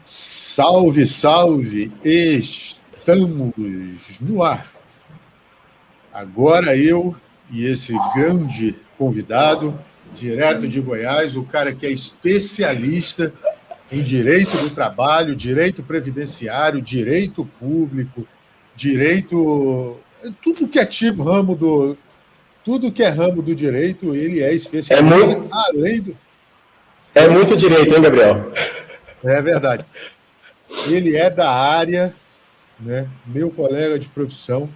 Salve, salve! Estamos no ar. Agora eu e esse grande convidado, direto de Goiás, o cara que é especialista em direito do trabalho, direito previdenciário, direito público, direito... Tudo que é tipo ramo do... Tudo que é ramo do direito, ele é especialista, além do... É muito direito, hein, Gabriel? É verdade. Ele é da área, né? Meu colega de profissão,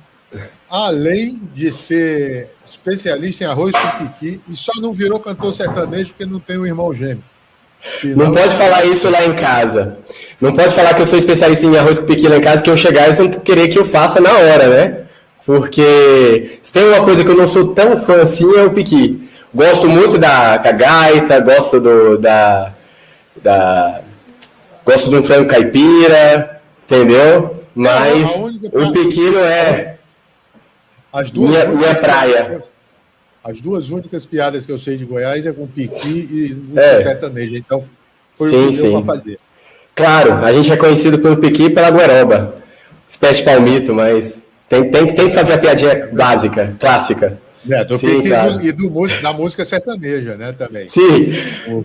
além de ser especialista em arroz com piqui, e só não virou cantor sertanejo porque não tem um irmão gêmeo. Senão... Não pode falar isso lá em casa. Não pode falar que eu sou especialista em arroz com piqui lá em casa, que eu chegar e eles vão querer que eu faça na hora, né? Porque se tem uma coisa que eu não sou tão fã assim, é o piqui. Gosto muito da gaita, gosto gosto de um frango caipira, entendeu? Mas o piqui não é minha praia. As duas únicas piadas que eu sei de Goiás é com piqui e música sertaneja. Então foi o que deu para fazer. Claro, a gente é conhecido pelo piqui e pela guaroba. Espécie de palmito, mas tem que fazer a piadinha básica, clássica. Do piqui claro. E da música sertaneja, né, também. Sim.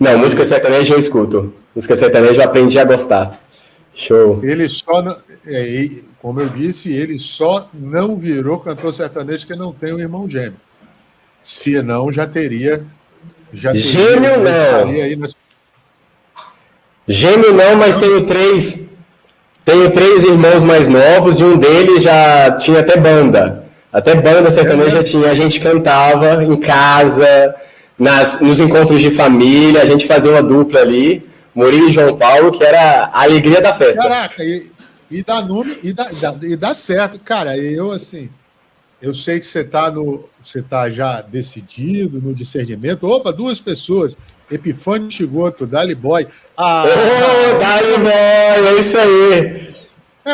Não, música sertaneja eu escuto. Música sertaneja eu aprendi a gostar. Show. Ele só, como eu disse, ele só não virou cantor sertanejo porque não tem um irmão gêmeo. Senão já teria gêmeo não. Gêmeo não, mas tenho três irmãos mais novos e um deles já tinha até banda. Até banda sertaneja tinha, a gente cantava em casa, nos encontros de família, a gente fazia uma dupla ali, Murilo e João Paulo, que era a alegria da festa. Caraca, e dá nome, e dá certo. Cara, eu sei que você tá já decidido no discernimento. Opa, duas pessoas, Epifânio Chigoto, Dali Boy. Dali Boy, é isso aí.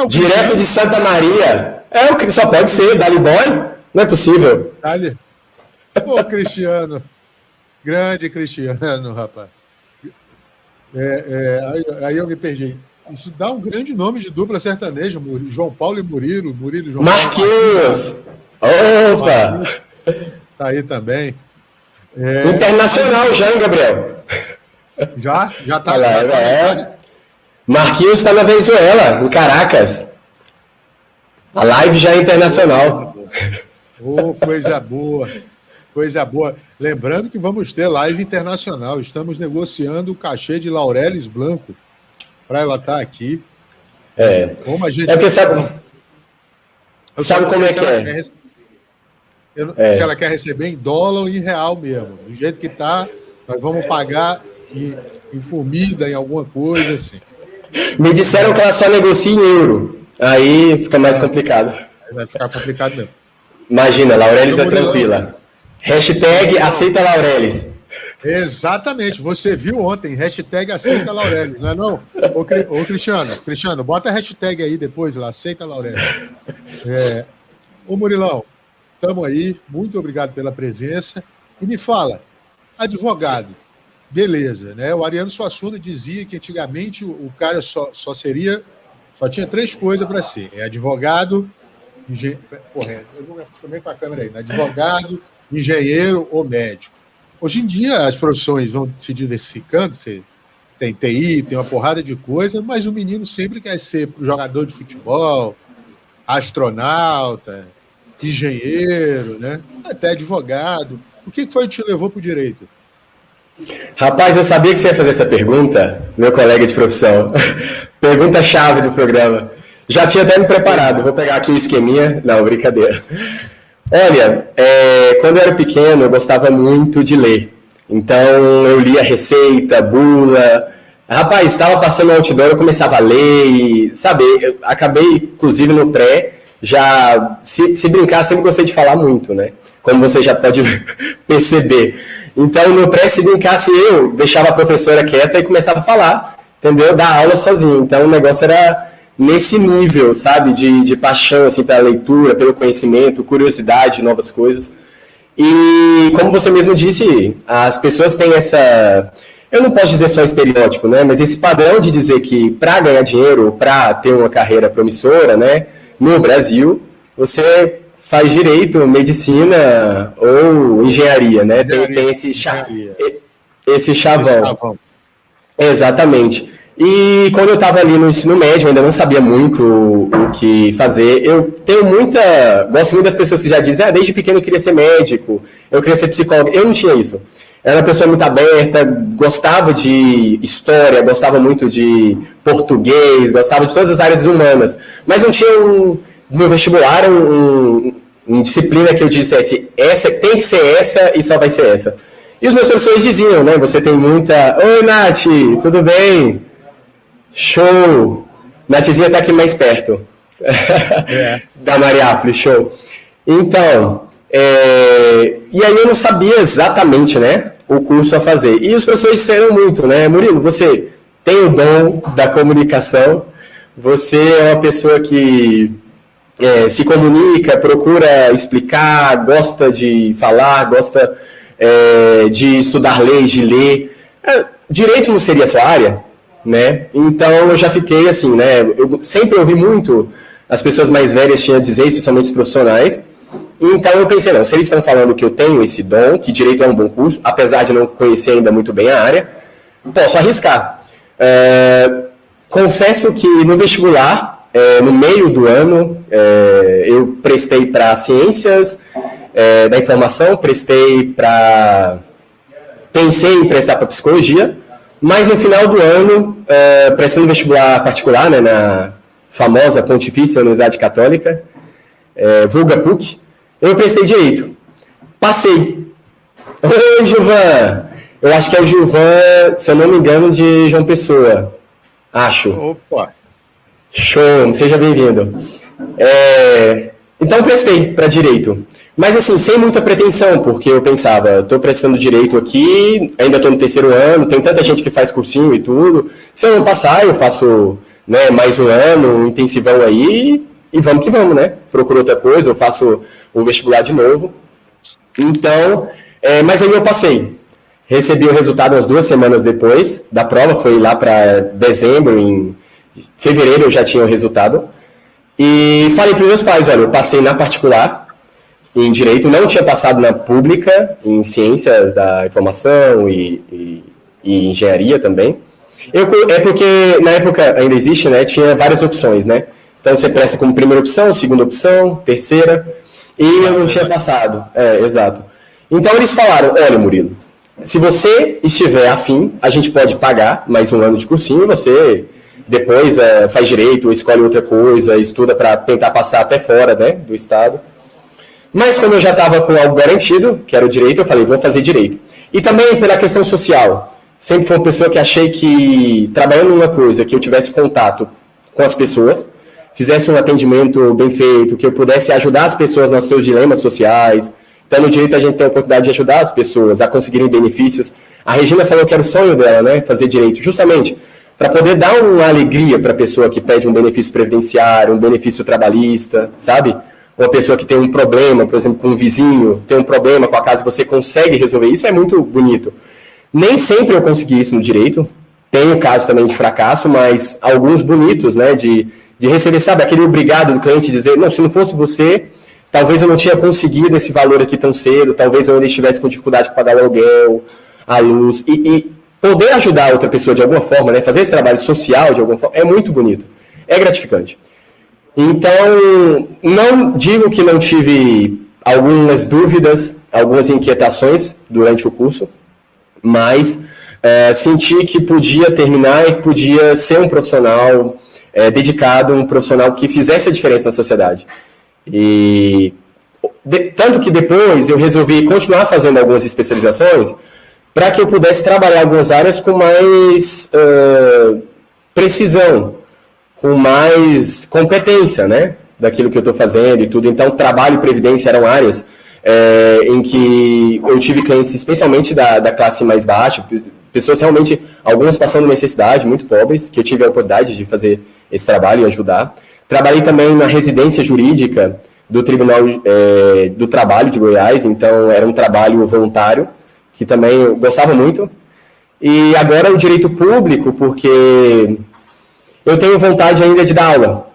Direto de Santa Maria. É o que só pode ser, Dali Boy? Não é possível. Dali. Pô, Cristiano. Grande Cristiano, rapaz. Aí eu me perdi. Isso dá um grande nome de dupla sertaneja. João Paulo e Murilo. Murilo e João Marquinhos. Paulo. Opa! Tá aí também. Internacional já, hein, Gabriel? Já tá lá. Marquinhos está na Venezuela, em Caracas. A live já é internacional. Coisa boa. Coisa boa. Lembrando que vamos ter live internacional. Estamos negociando o cachê de Laurelis Blanco para ela estar aqui. Como a gente... É porque sabe como é que é? Se ela quer receber em dólar ou em real mesmo. Do jeito que está, nós vamos pagar em comida, em alguma coisa assim. Me disseram que ela só negocia em euro. Aí fica mais complicado. Vai ficar complicado mesmo. Imagina, Laurelis é tranquila. Hashtag aceita Laurelis. Exatamente. Você viu ontem, hashtag aceita Laurelis, não é não? Ô Cristiano, bota a hashtag aí depois lá, aceita Laurelis. Ô Murilão, estamos aí, muito obrigado pela presença. E me fala, advogado, beleza, né? O Ariano Suassuna dizia que antigamente o cara só tinha três coisas para ser. Advogado, eu vou também para a câmera aí, né? Advogado, engenheiro ou médico. Hoje em dia as profissões vão se diversificando, você tem TI, tem uma porrada de coisa, mas o menino sempre quer ser jogador de futebol, astronauta, engenheiro, né? Até advogado. O que foi que te levou para o direito? Rapaz, eu sabia que você ia fazer essa pergunta, meu colega de profissão. Pergunta-chave do programa. Já tinha até me preparado, vou pegar aqui o esqueminha. Não, brincadeira. Olha, quando eu era pequeno, eu gostava muito de ler. Então, eu lia receita, bula. Rapaz, estava passando no outdoor, eu começava a ler e, sabe, eu acabei, inclusive, no pré, já, se brincar, sempre gostei de falar muito, né? Como você já pode perceber. Então, no pré, se brincasse, eu deixava a professora quieta e começava a falar, entendeu? Dar aula sozinho. Então, o negócio era nesse nível, sabe? De paixão, assim, pela leitura, pelo conhecimento, curiosidade de novas coisas. E, como você mesmo disse, as pessoas têm eu não posso dizer só estereótipo, né? Mas esse padrão de dizer que para ganhar dinheiro, para ter uma carreira promissora, né? No Brasil, você faz direito, medicina ou engenharia, né? Tem esse chavão. Exatamente. E quando eu estava ali no ensino médio, eu ainda não sabia muito o que fazer. Eu gosto muito das pessoas que já dizem, desde pequeno eu queria ser médico, eu queria ser psicólogo. Eu não tinha isso. Era uma pessoa muito aberta, gostava de história, gostava muito de português, gostava de todas as áreas humanas. Mas não tinha no vestibular uma disciplina que eu dissesse, essa tem que ser essa e só vai ser essa. E os meus professores diziam, né? Você tem muita... Oi, Nath, tudo bem? Show! Nathzinha tá aqui mais perto. Da Mariápolis, show. Então, e aí eu não sabia exatamente, né? O curso a fazer. E os professores disseram muito, né? Murilo, você tem o dom da comunicação, você é uma pessoa que se comunica, procura explicar, gosta de falar, gosta de estudar leis, de ler. Direito não seria a sua área, né? Então eu já fiquei assim, né? Eu sempre ouvi muito as pessoas mais velhas tinham a dizer, especialmente os profissionais. Então eu pensei, não, se eles estão falando que eu tenho esse dom, que direito é um bom curso, apesar de não conhecer ainda muito bem a área, posso arriscar. Confesso que no vestibular, no meio do ano, eu prestei para ciências da informação, pensei em prestar para psicologia, mas no final do ano, prestando vestibular particular, né, na famosa Pontifícia Universidade Católica, vulga PUC, eu prestei direito. Passei. Oi, Gilvan! Eu acho que é o Gilvan, se eu não me engano, de João Pessoa. Acho. Opa! Show, seja bem-vindo. Então, prestei para direito. Mas, assim, sem muita pretensão, porque eu pensava, estou prestando direito aqui, ainda estou no 3º ano, tem tanta gente que faz cursinho e tudo. Se eu não passar, eu faço, né, mais um ano, um intensivão aí, e vamos que vamos, né? Procuro outra coisa, eu faço o vestibular de novo. Então, mas aí eu passei. Recebi o resultado umas 2 semanas depois da prova, foi lá para dezembro, em fevereiro eu já tinha o resultado. E falei para os meus pais, olha, eu passei na particular, em direito, não tinha passado na pública, em ciências da informação e engenharia também. Porque na época ainda existe, né, tinha várias opções, né? Então você presta como primeira opção, segunda opção, terceira, e eu não tinha passado. Exato. Então eles falaram, olha, Murilo, se você estiver afim, a gente pode pagar mais um ano de cursinho, você depois faz direito, escolhe outra coisa, estuda para tentar passar até fora, né, do estado. Mas como eu já estava com algo garantido, que era o direito, eu falei, vou fazer direito. E também pela questão social. Sempre fui uma pessoa que achei que, trabalhando numa coisa, que eu tivesse contato com as pessoas, fizesse um atendimento bem feito, que eu pudesse ajudar as pessoas nos seus dilemas sociais. Então, no direito, a gente tem a oportunidade de ajudar as pessoas a conseguirem benefícios. A Regina falou que era o sonho dela, né, fazer direito, justamente para poder dar uma alegria para a pessoa que pede um benefício previdenciário, um benefício trabalhista, sabe? Uma pessoa que tem um problema, por exemplo, com um vizinho, tem um problema com a casa e você consegue resolver isso, é muito bonito. Nem sempre eu consegui isso no direito, tenho casos também de fracasso, mas alguns bonitos, né, de receber, sabe, aquele obrigado do cliente dizer, não, se não fosse você, talvez eu não tinha conseguido esse valor aqui tão cedo, talvez eu ainda estivesse com dificuldade para pagar o aluguel, a luz, e poder ajudar outra pessoa de alguma forma, né, fazer esse trabalho social de alguma forma, é muito bonito, é gratificante. Então, não digo que não tive algumas dúvidas, algumas inquietações durante o curso, mas senti que podia terminar e podia ser um profissional dedicado, um profissional que fizesse a diferença na sociedade. E tanto que depois eu resolvi continuar fazendo algumas especializações para que eu pudesse trabalhar algumas áreas com mais precisão, com mais competência, né, daquilo que eu estou fazendo e tudo. Então, trabalho e previdência eram áreas em que eu tive clientes, especialmente da classe mais baixa, pessoas realmente, algumas passando necessidade, muito pobres, que eu tive a oportunidade de fazer esse trabalho e ajudar. Trabalhei também na residência jurídica do Tribunal do Trabalho de Goiás, então era um trabalho voluntário, que também eu gostava muito. E agora o direito público, porque eu tenho vontade ainda de dar aula,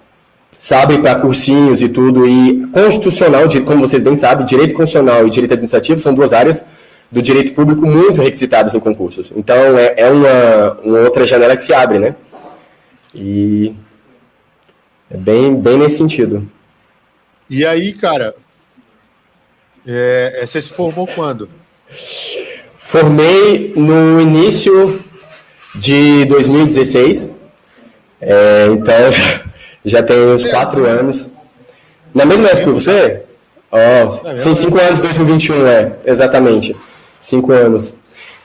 sabe, para cursinhos e tudo, e constitucional, como vocês bem sabem, direito constitucional e direito administrativo são duas áreas do direito público muito requisitadas em concursos. Então, é uma outra janela que se abre, né? E é bem nesse sentido. E aí, cara, você se formou quando? Formei no início de 2016, então já tem uns 4 anos. Na mesma época que você? Sim, 5 anos, 2021, exatamente. 5 anos.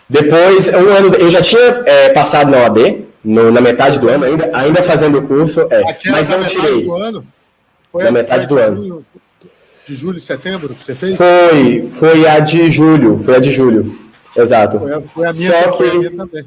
Depois, um ano, eu já tinha passado na OAB, na metade do ano, ainda fazendo o curso, mas não tirei. Do ano? Na metade do ano. De julho, setembro que você fez? Foi a de julho, exato. Foi a minha também.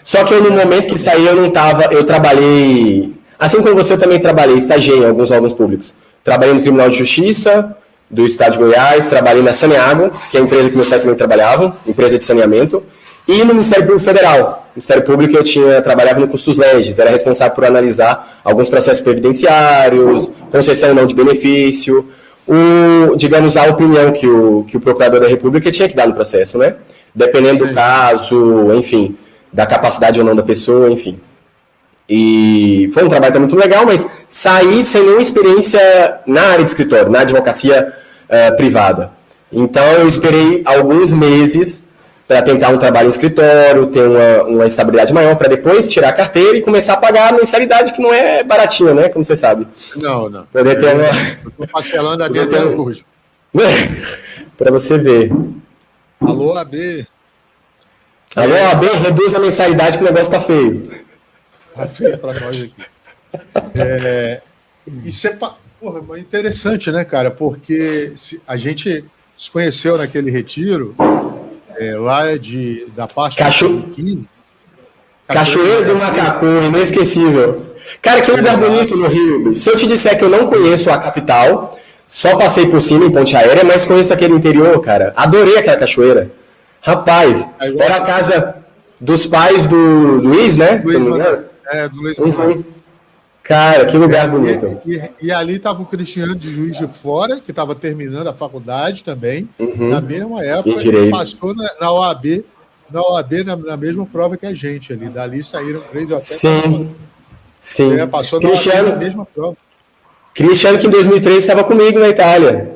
Só que eu, no momento que saí, eu trabalhei, assim como você, eu também trabalhei, estagiei em alguns órgãos públicos. Trabalhei no Tribunal de Justiça do Estado de Goiás, trabalhei na Saneago, que é a empresa que meus pais também trabalhavam, empresa de saneamento, e no Ministério Público Federal. No Ministério Público eu trabalhava no Custos Legis, era responsável por analisar alguns processos previdenciários, concessão não de benefício, digamos, a opinião que o Procurador da República tinha que dar no processo, né? Dependendo do caso, enfim, da capacidade ou não da pessoa, enfim. E foi um trabalho também muito legal, mas saí sem nenhuma experiência na área de escritório, na advocacia privada. Então eu esperei alguns meses para tentar um trabalho em escritório, ter uma estabilidade maior, para depois tirar a carteira e começar a pagar a mensalidade, que não é baratinha, né? Como você sabe. Não. Poder ter Eu estou parcelando a minha até hoje. Para você ver. Alô, AB. Alô, AB, reduz a mensalidade que o negócio tá feio. Tá feio para nós aqui. Isso é interessante, né, cara? Porque a gente se conheceu naquele retiro, lá da parte do 15. Cachoeira do Macacu, inesquecível. Cara, que lugar bonito no Rio. Se eu te disser que eu não conheço a capital, só passei por cima em Ponte Aérea, mas conheço aquele interior, cara. Adorei aquela cachoeira. Rapaz, era a casa dos pais do Luiz, né? Do Luiz. Cara, que lugar bonito. E ali estava o Cristiano de Juiz de Fora, que estava terminando a faculdade também, na mesma época, e passou na OAB, na mesma prova que a gente ali. Dali saíram 3 ou até. Sim. Passou na mesma prova. Cristiano, que em 2003 estava comigo na Itália.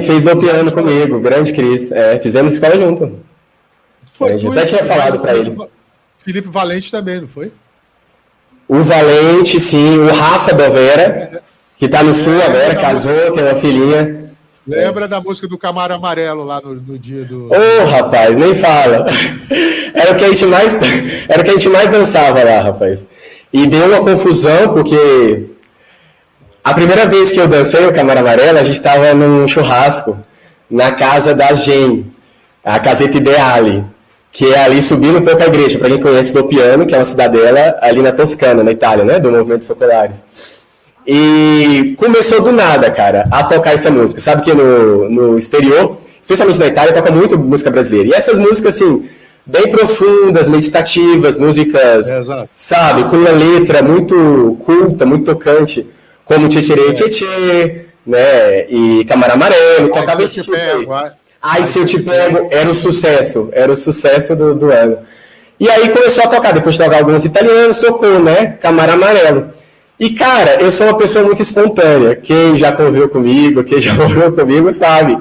Fez o piano comigo, grande Cris. Fizemos escola junto. Eu até tinha falado para ele. Felipe Valente também, não foi? O Valente, sim. O Rafa Dovera, que está no Sul agora, casou, tem uma filhinha. Lembra da música do Camaro Amarelo lá no dia do... Rapaz, nem fala. Era o que a gente mais dançava lá, rapaz. E deu uma confusão, porque a primeira vez que eu dancei o Camaro Amarelo, a gente estava num churrasco na casa da Gen, a Caseta Ideale, que é ali subindo um pouco a igreja, para quem conhece do Piano, que é uma cidadela ali na Toscana, na Itália, né, do Movimento Socolares. E começou do nada, cara, a tocar essa música. Sabe que no exterior, especialmente na Itália, toca muito música brasileira. E essas músicas, assim, bem profundas, meditativas, músicas, sabe, com uma letra muito culta, muito tocante, como Tchê Tchê, né, e Camaro Amarelo, tocava esse tipo aí. Se eu te pego, era o sucesso do ano. E aí começou a tocar, depois de tocar alguns italianos, tocou, né, Camaro Amarelo. E, cara, eu sou uma pessoa muito espontânea. Quem já conviveu comigo, quem já morou comigo, sabe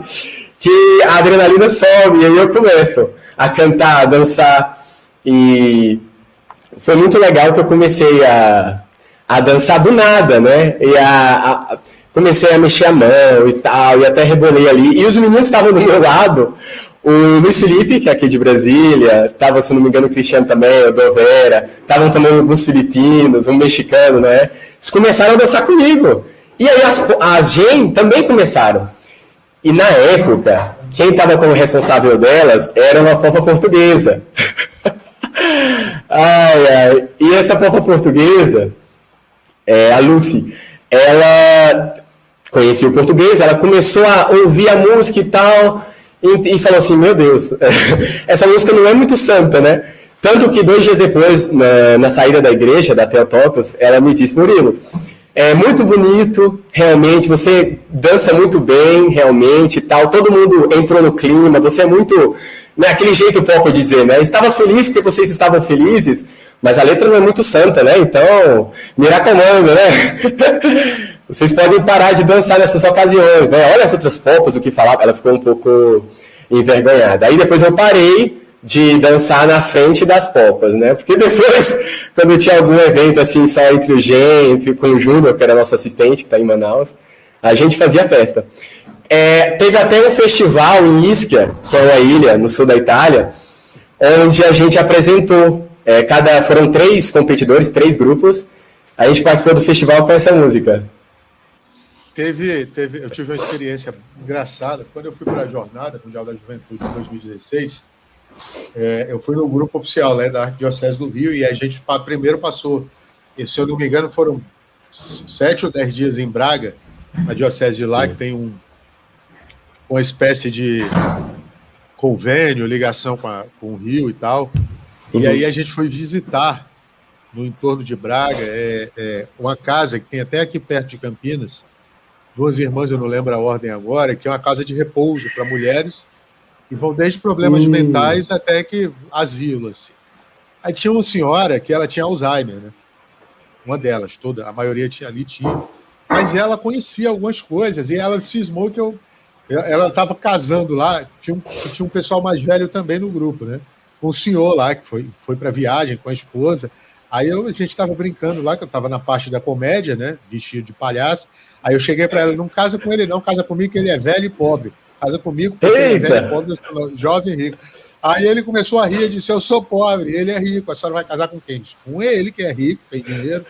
que a adrenalina sobe, e aí eu começo a cantar, a dançar. E foi muito legal que eu comecei a dançar do nada, né? E comecei a mexer a mão e tal, e até rebolei ali. E os meninos estavam do meu lado. O Luiz Felipe, que é aqui de Brasília, estava, se não me engano, o Cristiano também, o Dovera, estavam também alguns filipinos, um mexicano, né? Eles começaram a dançar comigo. E aí as Gen também começaram. E na época, quem estava como responsável delas era uma fofa portuguesa. E essa fofa portuguesa, a Lucy, ela conhecia o português, ela começou a ouvir a música e tal, e falou assim, meu Deus, essa música não é muito santa, né? Tanto que 2 dias depois, na saída da igreja, da Theotokos, ela me disse, Murilo, é muito bonito, realmente, você dança muito bem, realmente, e tal, todo mundo entrou no clima, você é muito, né, aquele jeito pop de dizer, né, estava feliz porque vocês estavam felizes, mas a letra não é muito santa, né, então, miracomando, né, vocês podem parar de dançar nessas ocasiões, né, olha as outras popas, o que falava, ela ficou um pouco envergonhada, aí depois eu parei de dançar na frente das popas, né? Porque depois, quando tinha algum evento assim, só entre o Gen, com o Júnior, que era nosso assistente, que está em Manaus, a gente fazia festa. Teve até um festival em Ischia, que é uma ilha no sul da Itália, onde a gente apresentou, foram 3 competidores, 3 grupos, a gente participou do festival com essa música. Eu tive uma experiência engraçada, quando eu fui para a Jornada Mundial da Juventude em 2016, eu fui no grupo oficial, né, da Arquidiocese do Rio, e a gente primeiro passou, se eu não me engano, foram 7 ou 10 dias em Braga, a diocese de lá, que tem uma espécie de convênio, ligação com o Rio e tal, e aí a gente foi visitar, no entorno de Braga, uma casa que tem até aqui perto de Campinas, 2 irmãs, eu não lembro a ordem agora, que é uma casa de repouso para mulheres, e vão desde problemas mentais até que asilo, assim. Aí tinha uma senhora que ela tinha Alzheimer, né? Uma delas, a maioria tinha. Mas ela conhecia algumas coisas, e ela cismou que ela estava casando lá, tinha um pessoal mais velho também no grupo, né? Um senhor lá, que foi para viagem com a esposa. Aí a gente estava brincando lá, que eu estava na parte da comédia, né? Vestido de palhaço. Aí eu cheguei para ela, não casa com ele não, casa comigo que ele é velho e pobre. Casa comigo, porque ele é velho e pobre, eu sou jovem e rico. Aí ele começou a rir e disse, eu sou pobre, ele é rico, a senhora vai casar com quem? Com ele, que é rico, tem dinheiro.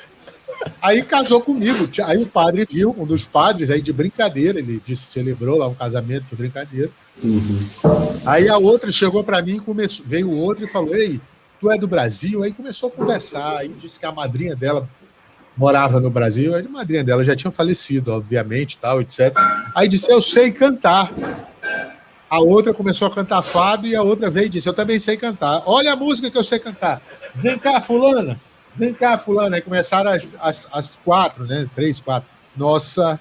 Aí casou comigo. Aí o padre viu, um dos padres, aí de brincadeira, ele celebrou lá um casamento de brincadeira. Aí a outra chegou para mim, veio o outro e falou, ei, tu é do Brasil? Aí começou a conversar, aí disse que a madrinha dela morava no Brasil, a madrinha dela já tinha falecido, obviamente, tal, etc. Aí disse, eu sei cantar. A outra começou a cantar fado e a outra veio e disse, eu também sei cantar. Olha a música que eu sei cantar. Vem cá, fulana. Vem cá, fulana. Aí começaram as 4, né? 3, 4. Nossa.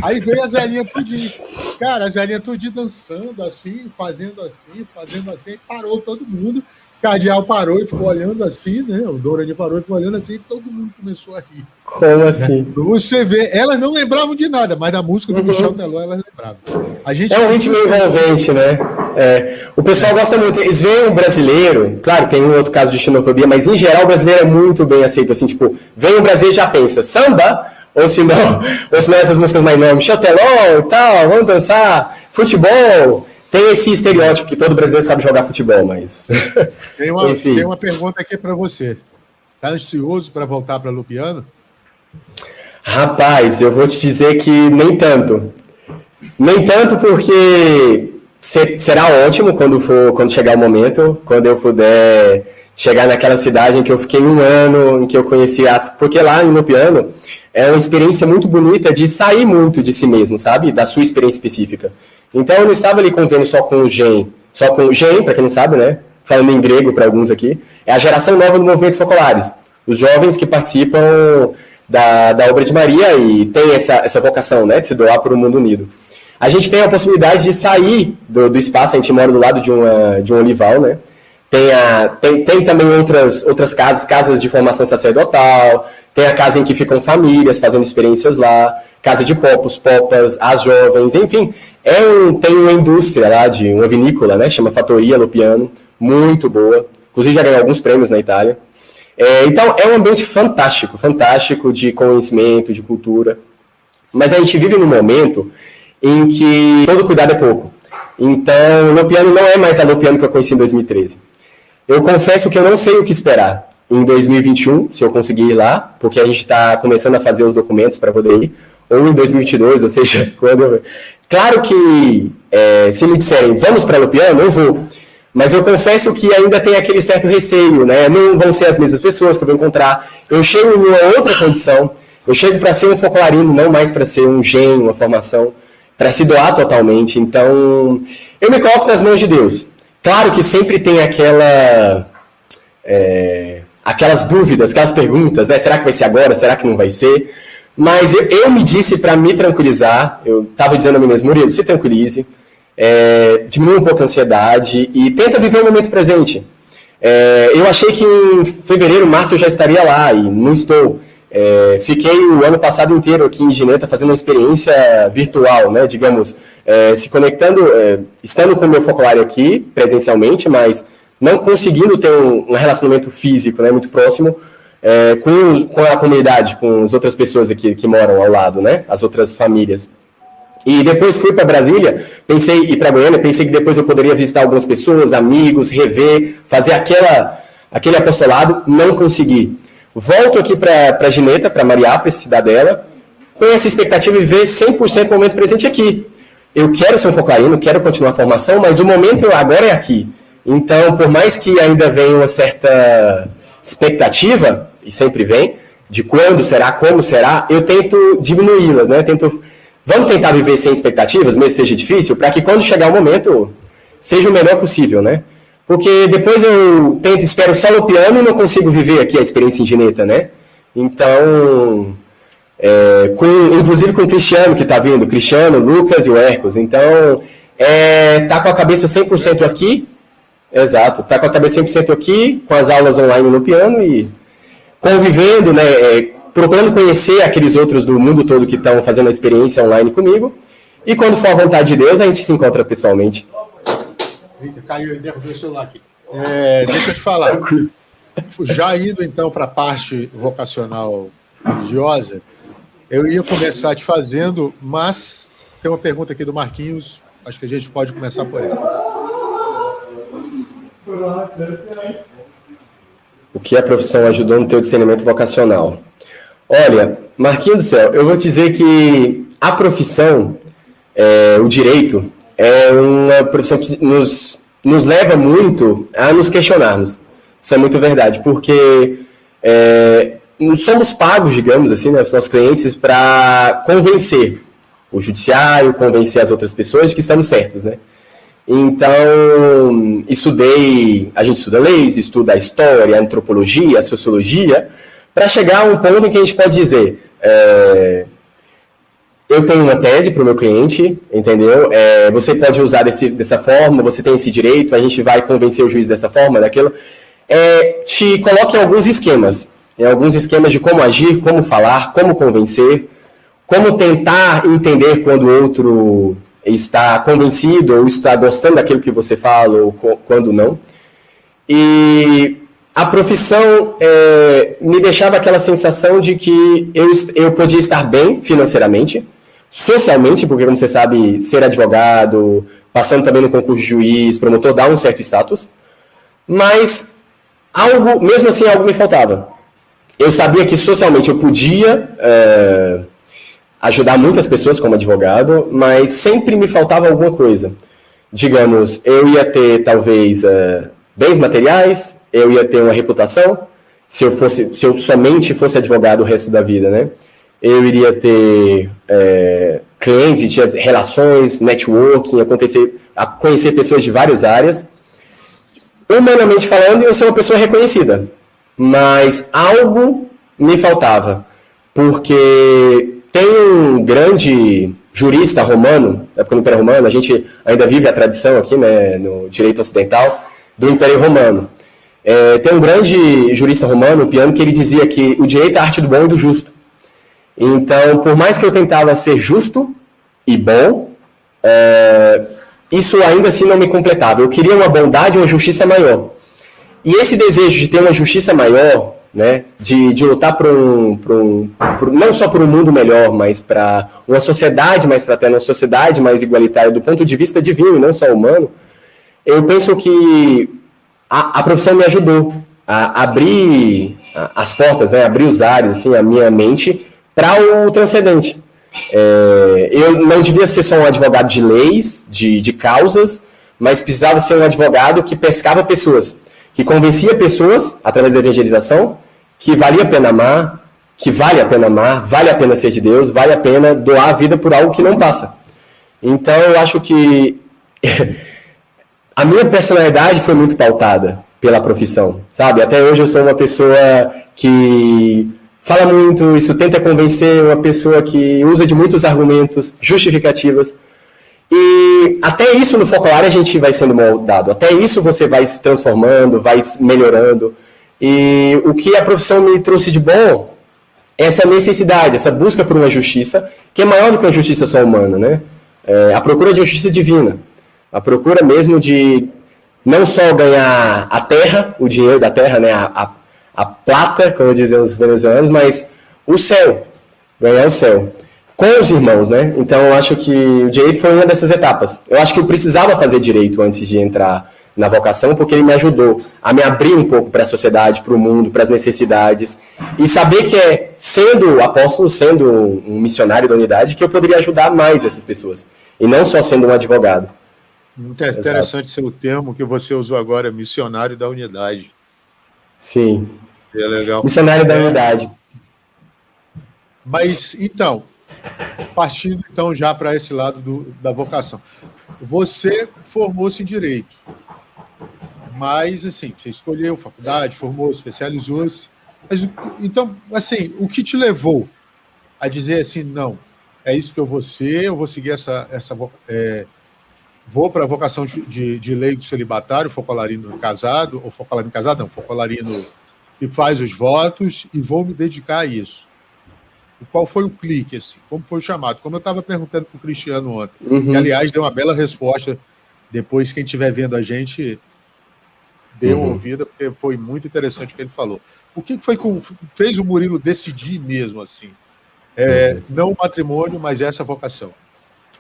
Aí veio as velhinhas tudinho. Cara, as velhinhas tudinho dançando assim, fazendo assim. Parou todo mundo. O cardeal parou e ficou olhando assim, né? O Dorani parou e ficou olhando assim e todo mundo começou a rir. Como assim? Você vê, elas não lembravam de nada, mas da música do Michel Teló elas lembravam. É um ritmo envolvente, né? O pessoal gosta muito. Eles veem o brasileiro, claro, tem um outro caso de xenofobia, mas em geral o brasileiro é muito bem aceito. Assim, tipo, vem o brasileiro e já pensa, samba? Ou se não essas músicas mais não, Michel Teló e tal, vamos dançar, futebol. Tem esse estereótipo que todo brasileiro sabe jogar futebol, mas... Tem uma pergunta aqui para você. Está ansioso para voltar para Lupiano? Rapaz, eu vou te dizer que nem tanto. Nem tanto porque será ótimo quando chegar o momento, quando eu puder chegar naquela cidade em que eu fiquei 1 ano, em que eu conheci porque lá em Lupiano é uma experiência muito bonita de sair muito de si mesmo, sabe? Da sua experiência específica. Então eu não estava ali convivendo só com o Gen, para quem não sabe, né? Falando em grego para alguns aqui, é a geração nova do Movimentos Focolares. Os jovens que participam da obra de Maria e tem essa vocação, né? De se doar para o mundo unido. A gente tem a possibilidade de sair do espaço, a gente mora do lado de um olival, né? Tem também outras casas de formação sacerdotal, tem a casa em que ficam famílias fazendo experiências lá, casa de popas, as jovens, enfim, tem uma indústria lá, uma vinícola, né, chama Fattoria Lupiano, muito boa, inclusive já ganhou alguns prêmios na Itália. Então, é um ambiente fantástico de conhecimento, de cultura, mas a gente vive num momento em que todo cuidado é pouco. Então, Lupiano não é mais a Lupiano que eu conheci em 2013. Eu confesso que eu não sei o que esperar em 2021, se eu conseguir ir lá, porque a gente está começando a fazer os documentos para poder ir, ou em 2022, ou seja, quando eu... Claro que se me disserem, vamos para Lupiano, eu vou. Mas eu confesso que ainda tem aquele certo receio, né? Não vão ser as mesmas pessoas que eu vou encontrar. Eu chego em uma outra condição. Eu chego para ser um focolarino, não mais para ser um Gen, uma formação. para se doar totalmente. Então, eu me coloco nas mãos de Deus. Claro que sempre tem aquelas dúvidas, aquelas perguntas, né? Será que vai ser agora? Será que não vai ser? Mas eu me disse para me tranquilizar, eu estava dizendo a mim mesmo, Murilo, se tranquilize, diminua um pouco a ansiedade e tenta viver o momento presente. Eu achei que em fevereiro, março eu já estaria lá e não estou. Fiquei o ano passado inteiro aqui em Gineta fazendo uma experiência virtual, né, digamos, se conectando, estando com o meu focolário aqui presencialmente, mas não conseguindo ter um relacionamento físico, né, muito próximo com a comunidade, com as outras pessoas aqui que moram ao lado, né, as outras famílias. E depois fui para Brasília, e para Goiânia, pensei que depois eu poderia visitar algumas pessoas, amigos, rever, fazer aquele apostolado, não consegui. Volto aqui para Gineta, para Mariápolis, cidadela, com essa expectativa de ver 100% o momento presente aqui. Eu quero ser um focolarino, quero continuar a formação, mas o momento agora é aqui. Então, por mais que ainda venha uma certa expectativa, e sempre vem, de quando será, como será, eu tento diminuí-las, né? Vamos tentar viver sem expectativas, mesmo que seja difícil, para que quando chegar o momento, seja o melhor possível, né? Porque depois eu espero só no piano e não consigo viver aqui a experiência em Gineta, né? Então, inclusive com o Cristiano que está vindo, Cristiano, Lucas e o Hercos. Então, tá com a cabeça 100% aqui, exato, tá com a cabeça 100% aqui, com as aulas online no piano e convivendo, né? Procurando conhecer aqueles outros do mundo todo que estão fazendo a experiência online comigo. E quando for a vontade de Deus, a gente se encontra pessoalmente. Eita, caiu, derrubei o celular aqui. Deixa eu te falar. Já indo, então, para a parte vocacional religiosa, eu ia começar te fazendo, mas tem uma pergunta aqui do Marquinhos, acho que a gente pode começar por ela. O que a profissão ajudou no teu discernimento vocacional? Olha, Marquinhos do céu, eu vou te dizer que a profissão, o direito, é uma profissão que nos leva muito a nos questionarmos. Isso é muito verdade, porque somos pagos, digamos assim, né, os nossos clientes, para convencer o judiciário, convencer as outras pessoas de que estamos certos, né? Então, a gente estuda leis, estuda a história, a antropologia, a sociologia, para chegar a um ponto em que a gente pode dizer, eu tenho uma tese para o meu cliente, entendeu? Você pode usar dessa forma, você tem esse direito, a gente vai convencer o juiz dessa forma, daquilo. Te coloca em alguns esquemas de como agir, como falar, como convencer, como tentar entender quando o outro está convencido ou está gostando daquilo que você fala ou quando não. E a profissão me deixava aquela sensação de que eu podia estar bem financeiramente, socialmente, porque, como você sabe, ser advogado, passando também no concurso de juiz, promotor, dá um certo status, mas mesmo assim, algo me faltava. Eu sabia que socialmente eu podia ajudar muitas pessoas como advogado, mas sempre me faltava alguma coisa. Digamos, eu ia ter, talvez, bens materiais, eu ia ter uma reputação, se eu somente fosse advogado o resto da vida, né? Eu iria ter clientes, tinha relações, networking, a conhecer pessoas de várias áreas. Humanamente falando, eu sou uma pessoa reconhecida, mas algo me faltava, porque tem um grande jurista romano, na época do Império Romano, a gente ainda vive a tradição aqui, né, no direito ocidental, do Império Romano. Tem um grande jurista romano, Piano, que ele dizia que o direito é a arte do bom e do justo. Então, por mais que eu tentava ser justo e bom, isso ainda assim não me completava. Eu queria uma bondade e uma justiça maior. E esse desejo de ter uma justiça maior, né, de lutar não só por um mundo melhor, mas para uma sociedade mais fraterna, uma sociedade mais igualitária do ponto de vista divino e não só humano, eu penso que a profissão me ajudou a abrir as portas, né, abrir os ares, assim, a minha mente para o transcendente. Eu não devia ser só um advogado de leis, de causas, mas precisava ser um advogado que pescava pessoas, que convencia pessoas, através da evangelização, que valia a pena amar, que vale a pena amar, vale a pena ser de Deus, vale a pena doar a vida por algo que não passa. Então, eu acho que a minha personalidade foi muito pautada pela profissão, sabe? Até hoje eu sou uma pessoa que fala muito, isso tenta convencer, uma pessoa que usa de muitos argumentos, justificativas. E até isso no Focolare a gente vai sendo moldado, até isso você vai se transformando, vai melhorando. E o que a profissão me trouxe de bom é essa necessidade, essa busca por uma justiça, que é maior do que uma justiça só humana, né? A procura de justiça divina, a procura mesmo de não só ganhar a terra, o dinheiro da terra, né? A plata, como dizem os venezuelanos, mas o céu, ganhar o céu. Com os irmãos, né? Então, eu acho que o direito foi uma dessas etapas. Eu acho que eu precisava fazer direito antes de entrar na vocação, porque ele me ajudou a me abrir um pouco para a sociedade, para o mundo, para as necessidades, e saber que sendo apóstolo, sendo um missionário da unidade, que eu poderia ajudar mais essas pessoas, e não só sendo um advogado. Muito interessante seu termo que você usou agora, missionário da unidade. Sim. É legal. Missionário da unidade. Mas, então, partindo então já para esse lado da vocação. Você formou-se em Direito, mas, assim, você escolheu faculdade, formou, especializou-se. Então, assim, o que te levou a dizer assim, não, é isso que eu vou ser, eu vou seguir vou para a vocação de leigo celibatário, focolarino casado, ou focolarino casado, não, focolarino que faz os votos, e vou me dedicar a isso. Qual foi o clique, assim? Como foi o chamado? Como eu estava perguntando para o Cristiano ontem, que, aliás, deu uma bela resposta. Depois, quem estiver vendo a gente, dê uma ouvida, porque foi muito interessante o que ele falou. O que foi que fez o Murilo decidir mesmo, assim? Não o matrimônio, mas essa vocação.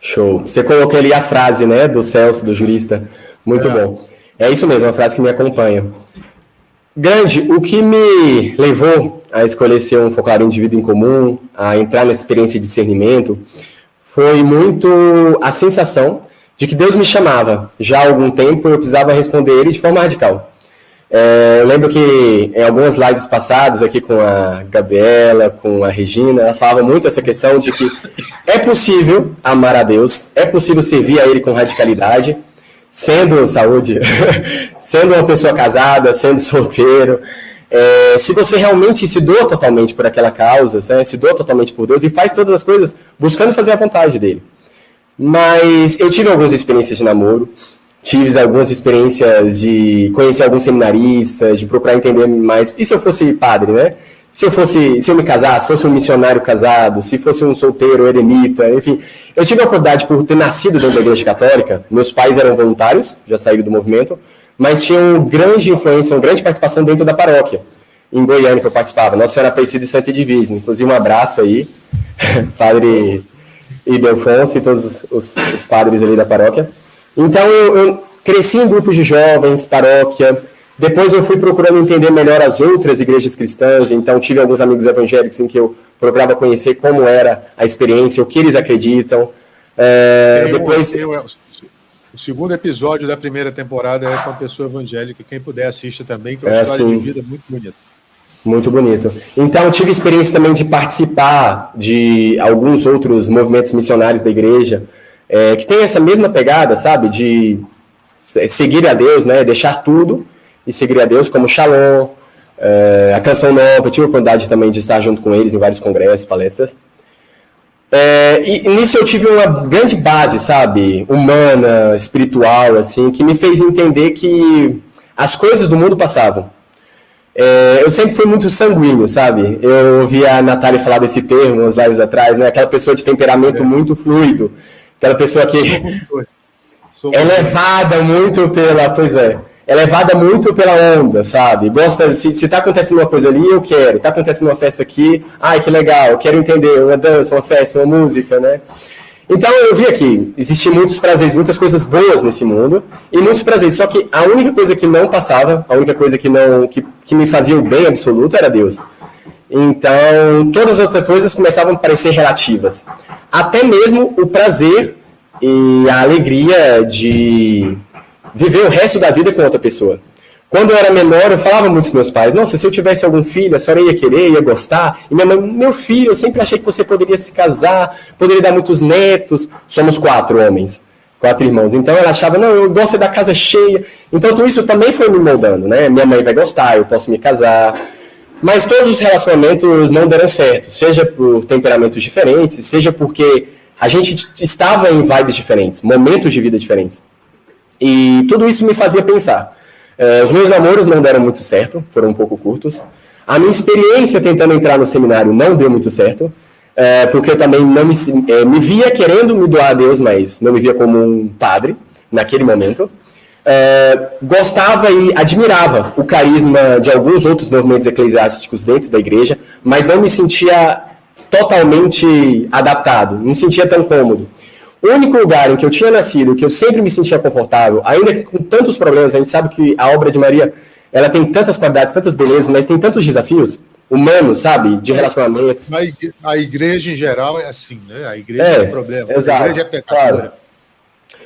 Show. Você colocou ali a frase, né, do Celso, do jurista. Muito bom. É isso mesmo, uma frase que me acompanha. Grande, o que me levou a escolher ser um focolarino de vida em comum, a entrar nessa experiência de discernimento, foi muito a sensação de que Deus me chamava. Já há algum tempo eu precisava responder ele de forma radical. Eu lembro que em algumas lives passadas aqui com a Gabriela, com a Regina, elas falavam muito essa questão de que é possível amar a Deus, é possível servir a Ele com radicalidade, sendo saúde, sendo uma pessoa casada, sendo solteiro, se você realmente se doa totalmente por aquela causa, se doa totalmente por Deus e faz todas as coisas buscando fazer a vontade dele. Mas eu tive algumas experiências de namoro, tive algumas experiências de conhecer alguns seminaristas, de procurar entender mais. E se eu fosse padre, né? Se eu me casasse, se fosse um missionário casado, se fosse um solteiro, eremita, enfim. Eu tive a oportunidade por ter nascido dentro da Igreja Católica. Meus pais eram voluntários, já saíram do movimento, mas tinham grande influência, uma grande participação dentro da paróquia, em Goiânia, que eu participava. Nossa Senhora Aparecida e Santa Divisa. Inclusive, um abraço aí, padre Ildefonso e todos os padres ali da paróquia. Então, eu cresci em grupos de jovens, paróquia. Depois eu fui procurando entender melhor as outras igrejas cristãs. Então, tive alguns amigos evangélicos em que eu procurava conhecer como era a experiência, o que eles acreditam. O segundo episódio da primeira temporada é com a pessoa evangélica. Quem puder assista também, que é uma história de vida muito bonita. Muito bonito. Então, tive experiência também de participar de alguns outros movimentos missionários da igreja, que tem essa mesma pegada, sabe, de seguir a Deus, né, deixar tudo e seguir a Deus, como Shalom, a Canção Nova. Tive a oportunidade também de estar junto com eles em vários congressos, palestras. E nisso eu tive uma grande base, sabe, humana, espiritual, assim, que me fez entender que as coisas do mundo passavam. Eu sempre fui muito sanguíneo, sabe? Eu ouvi a Natália falar desse termo uns lives atrás, né? Aquela pessoa de temperamento muito fluido, aquela pessoa que é levada muito pela onda, sabe? Gosta, se tá acontecendo uma coisa ali, eu quero. Tá acontecendo uma festa aqui, ai, que legal, eu quero entender, uma dança, uma festa, uma música, né? Então eu vi aqui, existem muitos prazeres, muitas coisas boas nesse mundo, e muitos prazeres, só que a única coisa que não passava, a única coisa que me fazia o bem absoluto era Deus. Então, todas as outras coisas começavam a parecer relativas. Até mesmo o prazer e a alegria de viver o resto da vida com outra pessoa. Quando eu era menor, eu falava muito com meus pais, nossa, se eu tivesse algum filho, a senhora ia querer, ia gostar. E minha mãe, meu filho, eu sempre achei que você poderia se casar, poderia dar muitos netos. Somos 4 homens, 4 irmãos. Então ela achava, não, eu gosto da casa cheia. Então tudo isso também foi me moldando, né? Minha mãe vai gostar, eu posso me casar. Mas todos os relacionamentos não deram certo, seja por temperamentos diferentes, seja porque a gente estava em vibes diferentes, momentos de vida diferentes. E tudo isso me fazia pensar. Os meus namoros não deram muito certo, foram um pouco curtos. A minha experiência tentando entrar no seminário não deu muito certo, porque eu também não me via querendo me doar a Deus, mas não me via como um padre naquele momento. Gostava e admirava o carisma de alguns outros movimentos eclesiásticos dentro da igreja, mas não me sentia totalmente adaptado, não me sentia tão cômodo. O único lugar em que eu tinha nascido, que eu sempre me sentia confortável, ainda que com tantos problemas, a gente sabe que a obra de Maria, ela tem tantas qualidades, tantas belezas, mas tem tantos desafios humanos, sabe, de relacionamento. A igreja em geral é assim, né? A igreja é o problema. Exato, a igreja é pecadora.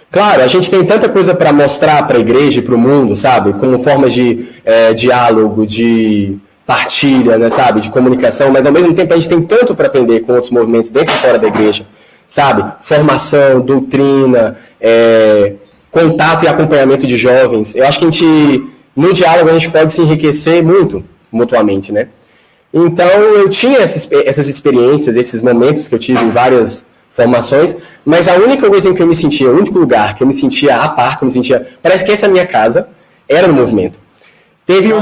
Claro, a gente tem tanta coisa para mostrar para a igreja e para o mundo, sabe, como formas de diálogo, de partilha, né, sabe, de comunicação, mas ao mesmo tempo a gente tem tanto para aprender com outros movimentos dentro e fora da igreja. Sabe, formação, doutrina, contato e acompanhamento de jovens. Eu acho que no diálogo a gente pode se enriquecer muito mutuamente, né? Então eu tinha essas experiências, esses momentos que eu tive em várias formações, mas a única coisa em que eu me sentia, o único lugar que eu me sentia a par, que eu me sentia, parece que essa é a minha casa, era no movimento. Teve um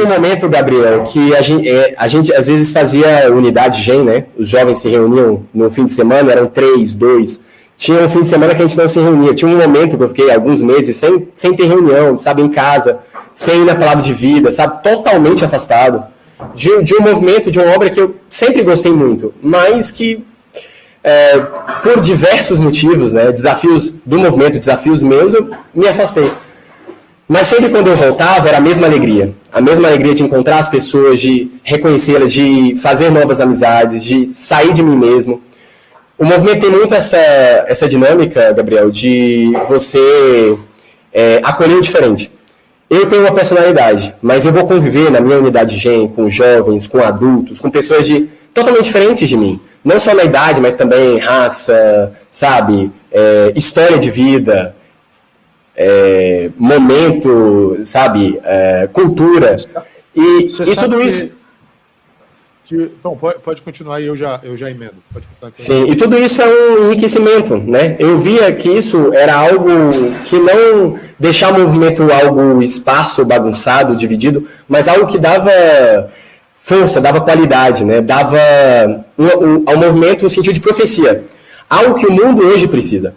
momento, Gabriel, que a gente às vezes fazia unidade GEM, né? Os jovens se reuniam no fim de semana, eram 3, 2. Tinha um fim de semana que a gente não se reunia. Tinha um momento que eu fiquei alguns meses sem ter reunião, sabe, em casa, sem ir na palavra de vida, sabe, totalmente afastado de um movimento, de uma obra que eu sempre gostei muito, mas que, por diversos motivos, né, desafios do movimento, desafios meus, eu me afastei. Mas sempre quando eu voltava, era a mesma alegria de encontrar as pessoas, de reconhecê-las, de fazer novas amizades, de sair de mim mesmo. O movimento tem muito essa dinâmica, Gabriel, de você acolher o diferente. Eu tenho uma personalidade, mas eu vou conviver na minha unidade GEM com jovens, com adultos, com pessoas totalmente diferentes de mim. Não só na idade, mas também raça, sabe, história de vida, momento, sabe, cultura. E tudo isso... Então, pode continuar aí, eu já emendo. Pode continuar. Sim, e tudo isso é um enriquecimento, né? Eu via que isso era algo que não deixava o movimento algo esparso, bagunçado, dividido, mas algo que dava força, dava qualidade, né? Dava ao movimento um sentido de profecia. Algo que o mundo hoje precisa.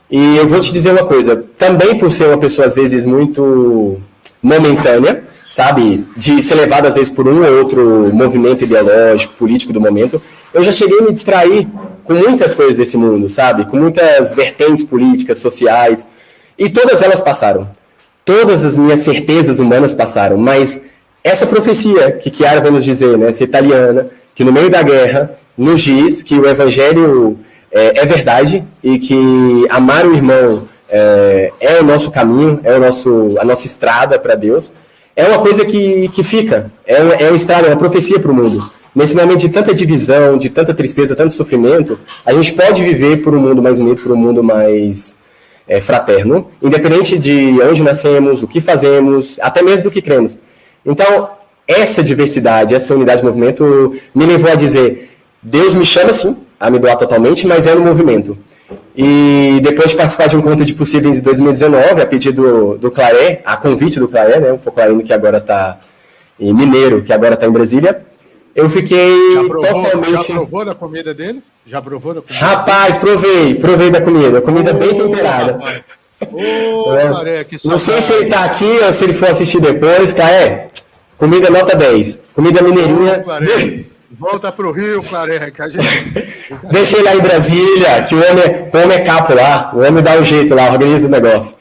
E eu vou te dizer uma coisa, também por ser uma pessoa às vezes muito momentânea, sabe, de ser levado às vezes por um ou outro movimento ideológico, político do momento, eu já cheguei a me distrair com muitas coisas desse mundo, sabe, com muitas vertentes políticas, sociais, e todas elas passaram. Todas as minhas certezas humanas passaram, mas essa profecia que Chiara vai nos dizer, né, essa italiana, que no meio da guerra nos diz que o evangelho é verdade e que amar o irmão é o nosso caminho, é a nossa estrada para Deus, é uma coisa que fica, é uma estrada, é uma profecia para o mundo. Nesse momento de tanta divisão, de tanta tristeza, tanto sofrimento, a gente pode viver por um mundo mais unido, por um mundo mais fraterno, independente de onde nascemos, o que fazemos, até mesmo do que cremos. Então, essa diversidade, essa unidade de movimento me levou a dizer, Deus me chama sim, a me doar totalmente, mas é no movimento. E depois de participar de um encontro de possíveis em 2019, a pedido do Claré, a convite do Claré, né, um foclarino que agora está em Mineiro, que agora está em Brasília, eu fiquei totalmente... Já provou da comida dele? Já provou da comida? Rapaz, provei da comida bem temperada. Claré, que não sei se ele está aqui ou se ele for assistir depois, Claré, comida nota 10, comida mineirinha... Volta para o Rio, Claré, que a gente... Deixa ele lá em Brasília, que o homem é capo lá, o homem dá um jeito lá, organiza o negócio.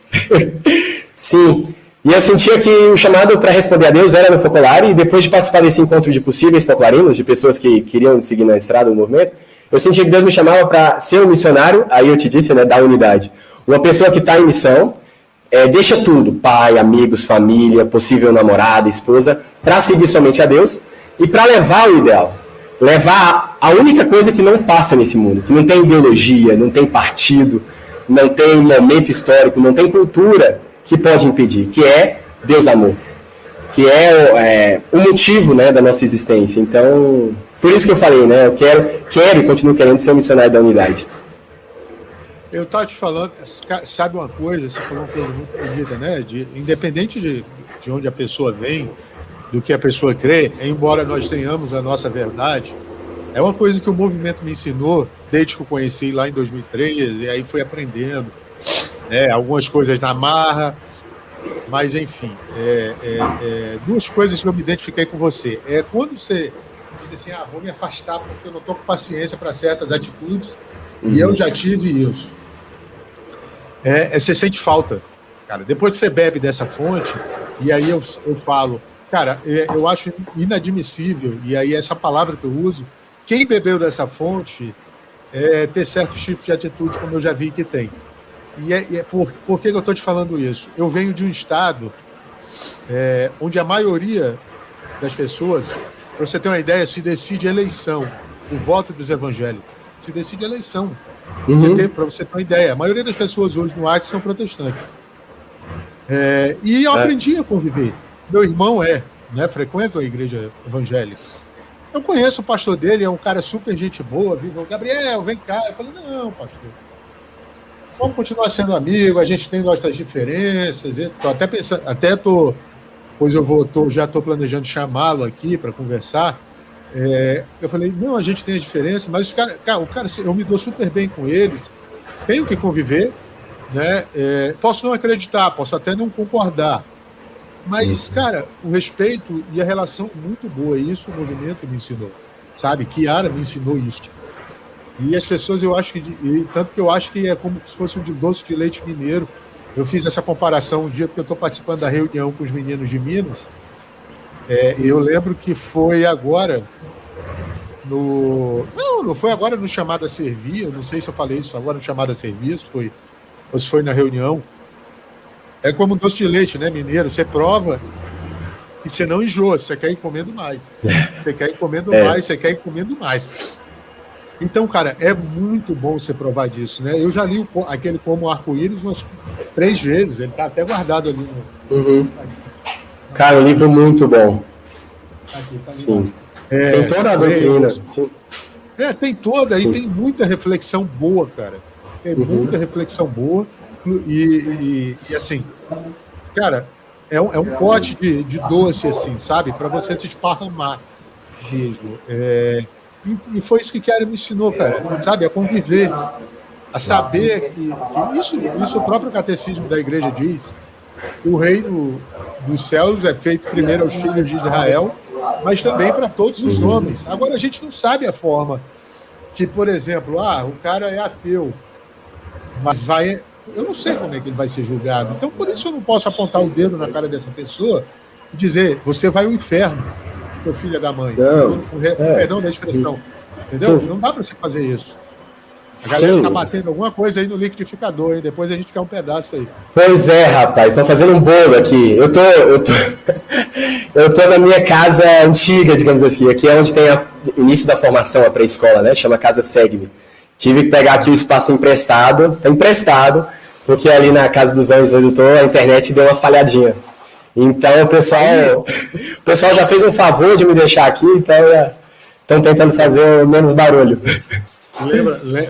Sim, e eu sentia que o chamado para responder a Deus era no Focolar, e depois de participar desse encontro de possíveis foclarinos, de pessoas que queriam seguir na estrada do movimento, eu sentia que Deus me chamava para ser um missionário, aí eu te disse, né, da unidade. Uma pessoa que está em missão, deixa tudo, pai, amigos, família, possível namorada, esposa, para seguir somente a Deus e para levar o ideal. Levar a única coisa que não passa nesse mundo, que não tem ideologia, não tem partido, não tem momento histórico, não tem cultura que pode impedir, que é Deus amor, que é o motivo, né, da nossa existência. Então, por isso que eu falei, né, eu quero e continuo querendo ser um missionário da unidade. Eu estava te falando, sabe uma coisa, você falou uma coisa muito bonita, né? Independente de onde a pessoa vem, do que a pessoa crê, embora nós tenhamos a nossa verdade, é uma coisa que o movimento me ensinou desde que eu conheci lá em 2013, e aí fui aprendendo, né? Algumas coisas na marra, mas enfim, duas coisas que eu me identifiquei com você. Quando você diz assim, vou me afastar porque eu não estou com paciência para certas atitudes, e eu já tive isso. Você sente falta, cara. Depois que você bebe dessa fonte, e aí eu falo, cara, eu acho inadmissível, e aí essa palavra que eu uso, quem bebeu dessa fonte ter certos tipos de atitude, como eu já vi que tem. Por que eu estou te falando isso? Eu venho de um estado onde a maioria das pessoas, para você ter uma ideia, se decide eleição, o voto dos evangélicos. Se decide eleição. Para você ter uma ideia, a maioria das pessoas hoje no Acre são protestantes. E eu aprendi a conviver. Meu irmão frequenta a igreja evangélica. Eu conheço o pastor dele, é um cara super gente boa, viu? Gabriel, vem cá. Eu falei, não, pastor. Vamos continuar sendo amigos, a gente tem nossas diferenças. Tô até pensando, pois já estou planejando chamá-lo aqui para conversar. Eu falei, não, a gente tem a diferença, mas o cara, eu me dou super bem com eles, tenho que conviver, né? Posso não acreditar, posso até não concordar, mas, cara, o respeito e a relação muito boa, isso o movimento me ensinou, sabe? Kiara me ensinou isso. E as pessoas, eu acho tanto que eu acho que é como se fosse um doce de leite mineiro. Eu fiz essa comparação um dia, porque eu estou participando da reunião com os meninos de Minas. Eu lembro que foi agora não foi agora no Chamado a Servir, eu não sei se eu falei isso agora no Chamado a Serviço, ou se foi na reunião. É como um doce de leite, né, mineiro? Você prova e você não enjoa, você quer ir comendo mais. Você quer ir comendo mais, você quer ir comendo mais. Então, cara, é muito bom você provar disso, né? Eu já li aquele Como Arco-Íris umas 3 vezes, ele tá até guardado ali. Cara, um livro muito bom. Aqui, tá. Sim. Tem toda a doutrina. Tem toda, e tem muita reflexão boa, cara. Tem muita reflexão boa. E assim, cara, é um pote de doce, assim, sabe? Para você se esparramar mesmo. E foi isso que Kiara me ensinou, cara, sabe? A conviver, a saber que isso o próprio catecismo da igreja diz. O reino dos céus é feito primeiro aos filhos de Israel, mas também para todos os homens. Agora, a gente não sabe a forma que, por exemplo, o cara é ateu, mas eu não sei como é que ele vai ser julgado. Então, por isso eu não posso apontar o dedo na cara dessa pessoa e dizer, você vai ao inferno, seu filho da mãe. Perdão da expressão. Entendeu? Sim. Não dá para você fazer isso. A galera tá batendo alguma coisa aí no liquidificador, hein? Depois a gente quer um pedaço aí. Pois é, rapaz, estão fazendo um bolo aqui. Eu tô na minha casa antiga, digamos assim. Aqui é onde tem o início da formação, a pré-escola, né? Chama Casa Segue-me. Tive que pegar aqui o espaço emprestado, porque ali na Casa dos Anjos onde eu tô, a internet deu uma falhadinha. Então o pessoal já fez um favor de me deixar aqui, então estão tentando fazer menos barulho.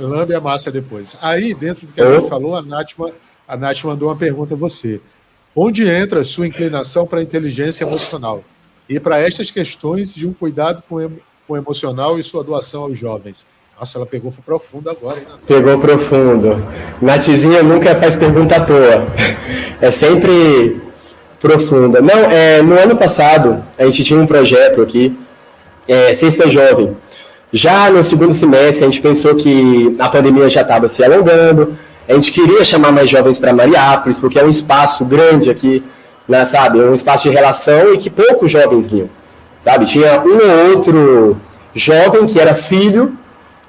Lambe a massa depois. Aí, dentro do que a gente falou, a Nath mandou uma pergunta a você. Onde entra a sua inclinação para a inteligência emocional? E para estas questões de um cuidado com o emocional e sua doação aos jovens? Nossa, ela pegou profundo agora, hein? Pegou profundo. Nathzinha nunca faz pergunta à toa. É sempre profunda. Não, no ano passado, a gente tinha um projeto aqui, Sexta Jovem. Já no segundo semestre, a gente pensou que a pandemia já estava se alongando, a gente queria chamar mais jovens para Mariápolis, porque é um espaço grande aqui, né, sabe? É um espaço de relação e que poucos jovens vinham, sabe? Tinha um ou outro jovem que era filho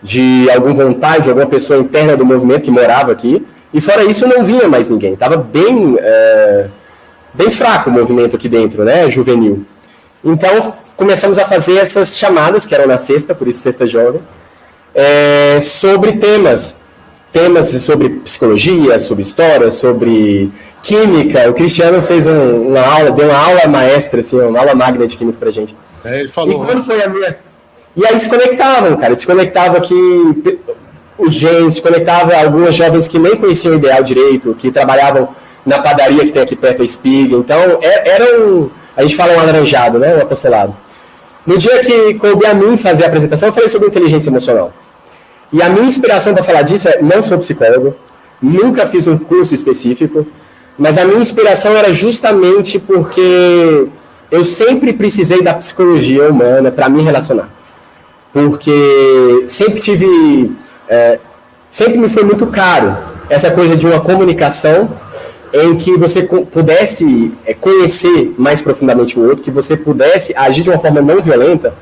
de algum voluntário, de alguma pessoa interna do movimento que morava aqui, E fora isso, não vinha mais ninguém. Estava bem fraco o movimento aqui dentro, né, juvenil. Então, começamos a fazer essas chamadas, que eram na sexta, por isso Sexta Jovem, sobre temas sobre psicologia, sobre história, sobre química. O Cristiano fez uma aula, deu uma aula maestra, assim, uma aula magna de química pra gente. Ele falou. E quando foi a minha... E aí desconectavam, cara. Desconectava aqui os genes, desconectava algumas jovens que nem conheciam o ideal direito, que trabalhavam na padaria que tem aqui perto, a Espiga. Então, a gente fala um alaranjado, né? Um apostolado. No dia que coube a mim fazer a apresentação, eu falei sobre inteligência emocional. E a minha inspiração para falar disso não sou psicólogo, nunca fiz um curso específico, mas a minha inspiração era justamente porque eu sempre precisei da psicologia humana para me relacionar. Porque sempre me foi muito caro essa coisa de uma comunicação em que você pudesse conhecer mais profundamente o outro, que você pudesse agir de uma forma não violenta,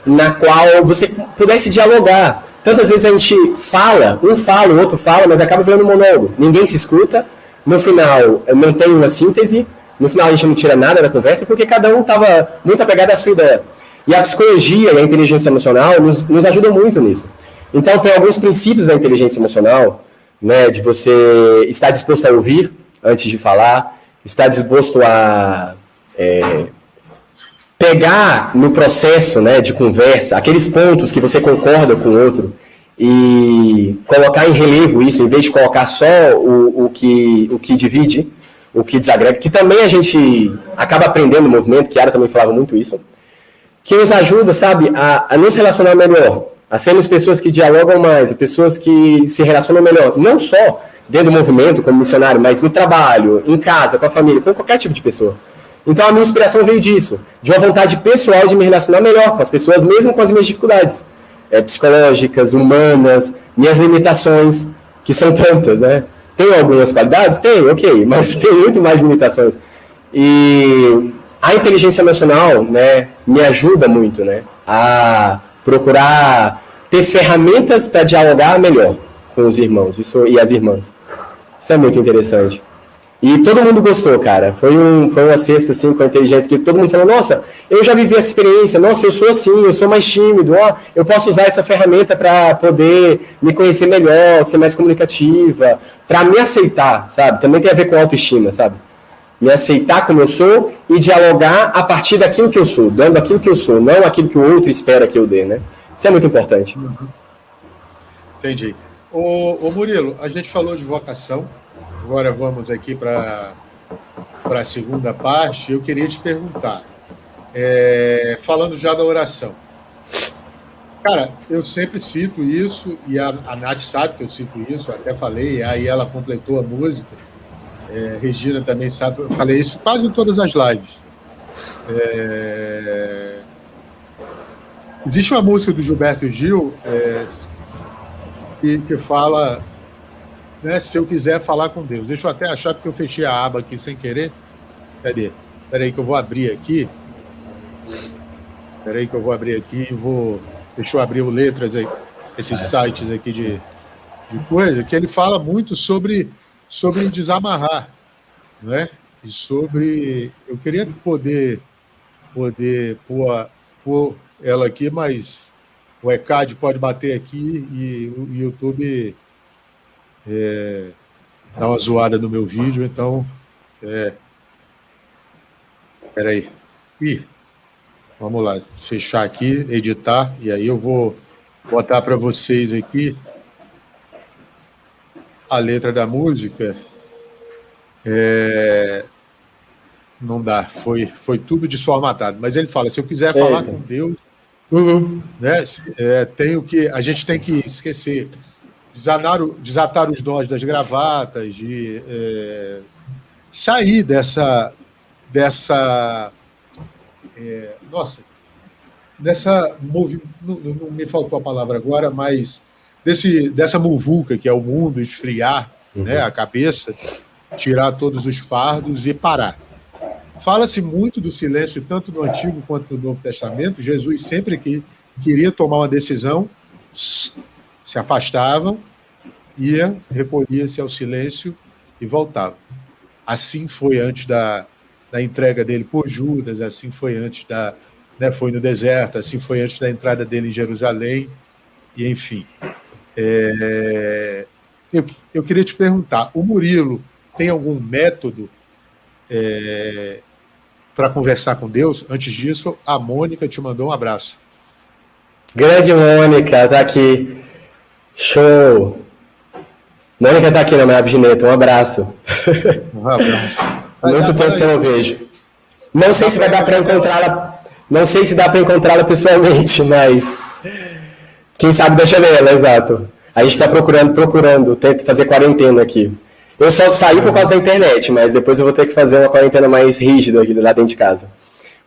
na qual você pudesse dialogar. Tantas vezes a gente fala, um fala, o outro fala, mas acaba virando um monólogo. Ninguém se escuta, no final não tem uma síntese, no final a gente não tira nada da conversa, porque cada um estava muito apegado à sua ideia. E a psicologia e a inteligência emocional nos ajudam muito nisso. Então tem alguns princípios da inteligência emocional, né, de você estar disposto a ouvir antes de falar, estar disposto a pegar no processo, né, de conversa, aqueles pontos que você concorda com o outro e colocar em relevo isso, em vez de colocar só o que divide, o que desagrega, que também a gente acaba aprendendo no movimento, que a Yara também falava muito isso, que nos ajuda, sabe, a nos relacionar melhor, a sermos pessoas que dialogam mais, pessoas que se relacionam melhor, não só dentro do movimento, como missionário, mas no trabalho, em casa, com a família, com qualquer tipo de pessoa. Então a minha inspiração veio disso, de uma vontade pessoal de me relacionar melhor com as pessoas, mesmo com as minhas dificuldades psicológicas, humanas, minhas limitações, que são tantas, né? Tem algumas qualidades? Tem, ok, mas tem muito mais limitações. E a inteligência emocional, né, me ajuda muito, né, a procurar ter ferramentas para dialogar melhor com os irmãos e as irmãs. Isso é muito interessante. E todo mundo gostou, cara. Foi uma sexta, assim, com a inteligência, que todo mundo falou, nossa, eu já vivi essa experiência, nossa, eu sou assim, eu sou mais tímido, ó, eu posso usar essa ferramenta para poder me conhecer melhor, ser mais comunicativa, para me aceitar, sabe? Também tem a ver com autoestima, sabe? Me aceitar como eu sou e dialogar a partir daquilo que eu sou, dando aquilo que eu sou, não aquilo que o outro espera que eu dê, né? Isso é muito importante. Entendi. Ô Murilo, a gente falou de vocação, agora vamos aqui para a segunda parte. Eu queria te perguntar, falando já da oração. Cara, eu sempre cito isso, e a Nath sabe que eu cito isso, eu até falei, aí ela completou a música, Regina também sabe, eu falei isso quase em todas as lives. Existe uma música do Gilberto Gil que fala, né, se eu quiser falar com Deus. Deixa eu até achar, porque eu fechei a aba aqui sem querer. Cadê? Espera aí que eu vou abrir aqui. E vou... Deixa eu abrir o Letras aí, esses sites aqui de coisa, que ele fala muito sobre desamarrar, né? E sobre... Eu queria poder pôr ela aqui, mas o ECAD pode bater aqui e o YouTube dá uma zoada no meu vídeo, então... Espera aí. Vamos lá, fechar aqui, editar, e aí eu vou botar para vocês aqui a letra da música. Não dá, foi tudo desformatado. Mas ele fala, se eu quiser falar com Deus, né, a gente tem que esquecer, desatar os nós das gravatas, de sair dessa não me faltou a palavra agora, mas dessa muvuca que é o mundo, esfriar, né, a cabeça, tirar todos os fardos e parar. Fala-se muito do silêncio, tanto no Antigo quanto no Novo Testamento. Jesus sempre que queria tomar uma decisão, se afastavam ia, recolhia-se ao silêncio e voltava. Assim foi antes da entrega dele por Judas, assim foi antes foi no deserto, assim foi antes da entrada dele em Jerusalém, e enfim. Eu queria te perguntar, o Murilo tem algum método para conversar com Deus? Antes disso, a Mônica te mandou um abraço. Grande Mônica, tá aqui. Show! Mônica tá aqui na minha Abgineto, um abraço. Um abraço. Muito tempo que eu não vejo. Não sei se vai dar para encontrá-la. Não sei se dá para encontrá-la pessoalmente, mas quem sabe da janela, exato. A gente está procurando, tento fazer quarentena aqui. Eu só saí por causa da internet, mas depois eu vou ter que fazer uma quarentena mais rígida aqui lá dentro de casa.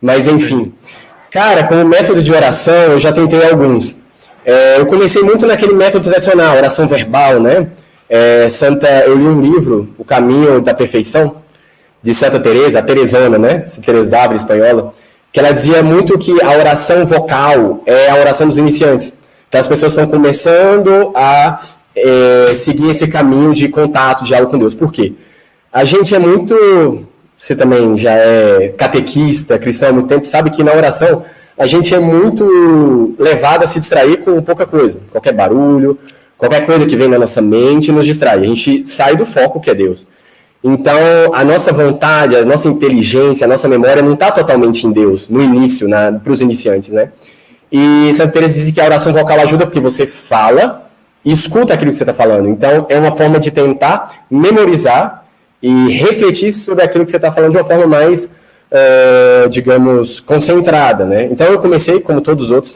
Mas enfim, cara, como método de oração, eu já tentei alguns. Eu comecei muito naquele método tradicional, oração verbal, né? Eu li um livro, O Caminho da Perfeição, de Santa Teresa, a Teresona, né? Teresa d'Ávila, espanhola, que ela dizia muito que a oração vocal é a oração dos iniciantes. Então as pessoas estão começando a seguir esse caminho de contato, de diálogo com Deus. Por quê? A gente é muito... Você também já é catequista, cristão há muito tempo, sabe que na oração a gente é muito levado a se distrair com pouca coisa. Qualquer barulho, qualquer coisa que vem na nossa mente nos distrai. A gente sai do foco que é Deus. Então, a nossa vontade, a nossa inteligência, a nossa memória não está totalmente em Deus, no início, para os iniciantes, né? E Santa Teresa diz que a oração vocal ajuda porque você fala e escuta aquilo que você está falando. Então, é uma forma de tentar memorizar e refletir sobre aquilo que você está falando de uma forma mais, digamos, concentrada, né? Então, eu comecei, como todos os outros,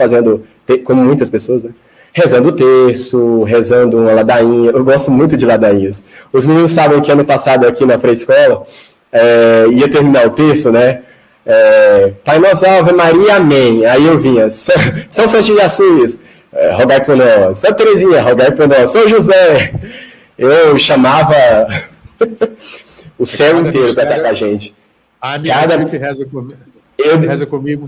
como muitas pessoas, né? Rezando o terço, rezando uma ladainha. Eu gosto muito de ladainhas. Os meninos sabem que ano passado aqui na pré-escola ia terminar o terço, né? Pai Nosso, Ave Maria, Amém. Aí eu vinha, São Francisco de Assis, rogai por nós. Santa Teresinha, rogai por nós. São José. Eu chamava o céu inteiro para estar com a gente. A minha equipe reza comigo,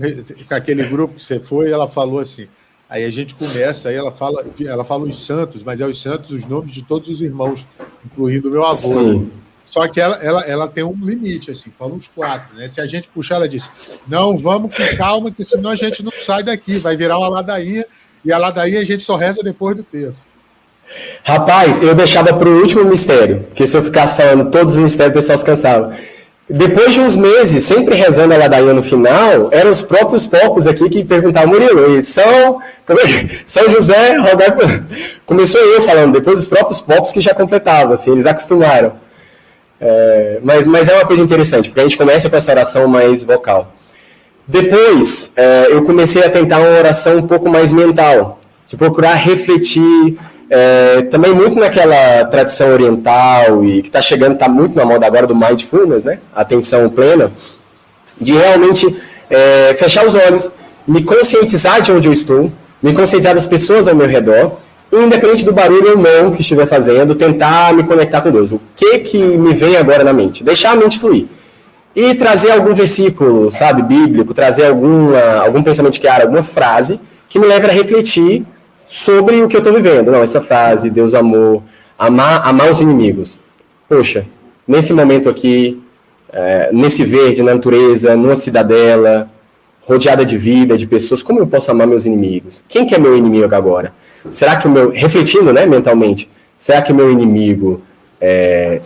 com aquele grupo que você foi, ela falou assim... Aí a gente começa, aí ela fala os santos, mas os santos, os nomes de todos os irmãos, incluindo o meu avô. Né? Só que ela tem um limite, assim, fala uns 4, né? Se a gente puxar, ela diz, não, vamos com calma, que senão a gente não sai daqui, vai virar uma ladainha, e a ladainha a gente só reza depois do terço. Rapaz, eu deixava para o último mistério, porque se eu ficasse falando todos os mistérios, o pessoal se cansava. Depois de uns meses, sempre rezando a ladainha no final, eram os próprios popos aqui que perguntavam, Murilo, e São José, Roberto... Começou eu falando, depois os próprios popos que já completavam, assim, eles acostumaram. Mas é uma coisa interessante, porque a gente começa com essa oração mais vocal. Depois, eu comecei a tentar uma oração um pouco mais mental, de procurar refletir... também muito naquela tradição oriental e que está muito na moda agora do mindfulness, né? Atenção plena, de realmente fechar os olhos, me conscientizar de onde eu estou, me conscientizar das pessoas ao meu redor, independente do barulho ou não que estiver fazendo, tentar me conectar com Deus. O que me vem agora na mente? Deixar a mente fluir. E trazer algum versículo, sabe, bíblico, trazer algum pensamento de cara, alguma frase que me leve a refletir sobre o que eu estou vivendo. Não, essa frase, Deus amor, amar os inimigos. Poxa, nesse momento aqui, nesse verde, na natureza, numa cidadela, rodeada de vida, de pessoas, como eu posso amar meus inimigos? Quem que é meu inimigo agora? Será que refletindo, né, mentalmente, será que meu inimigo é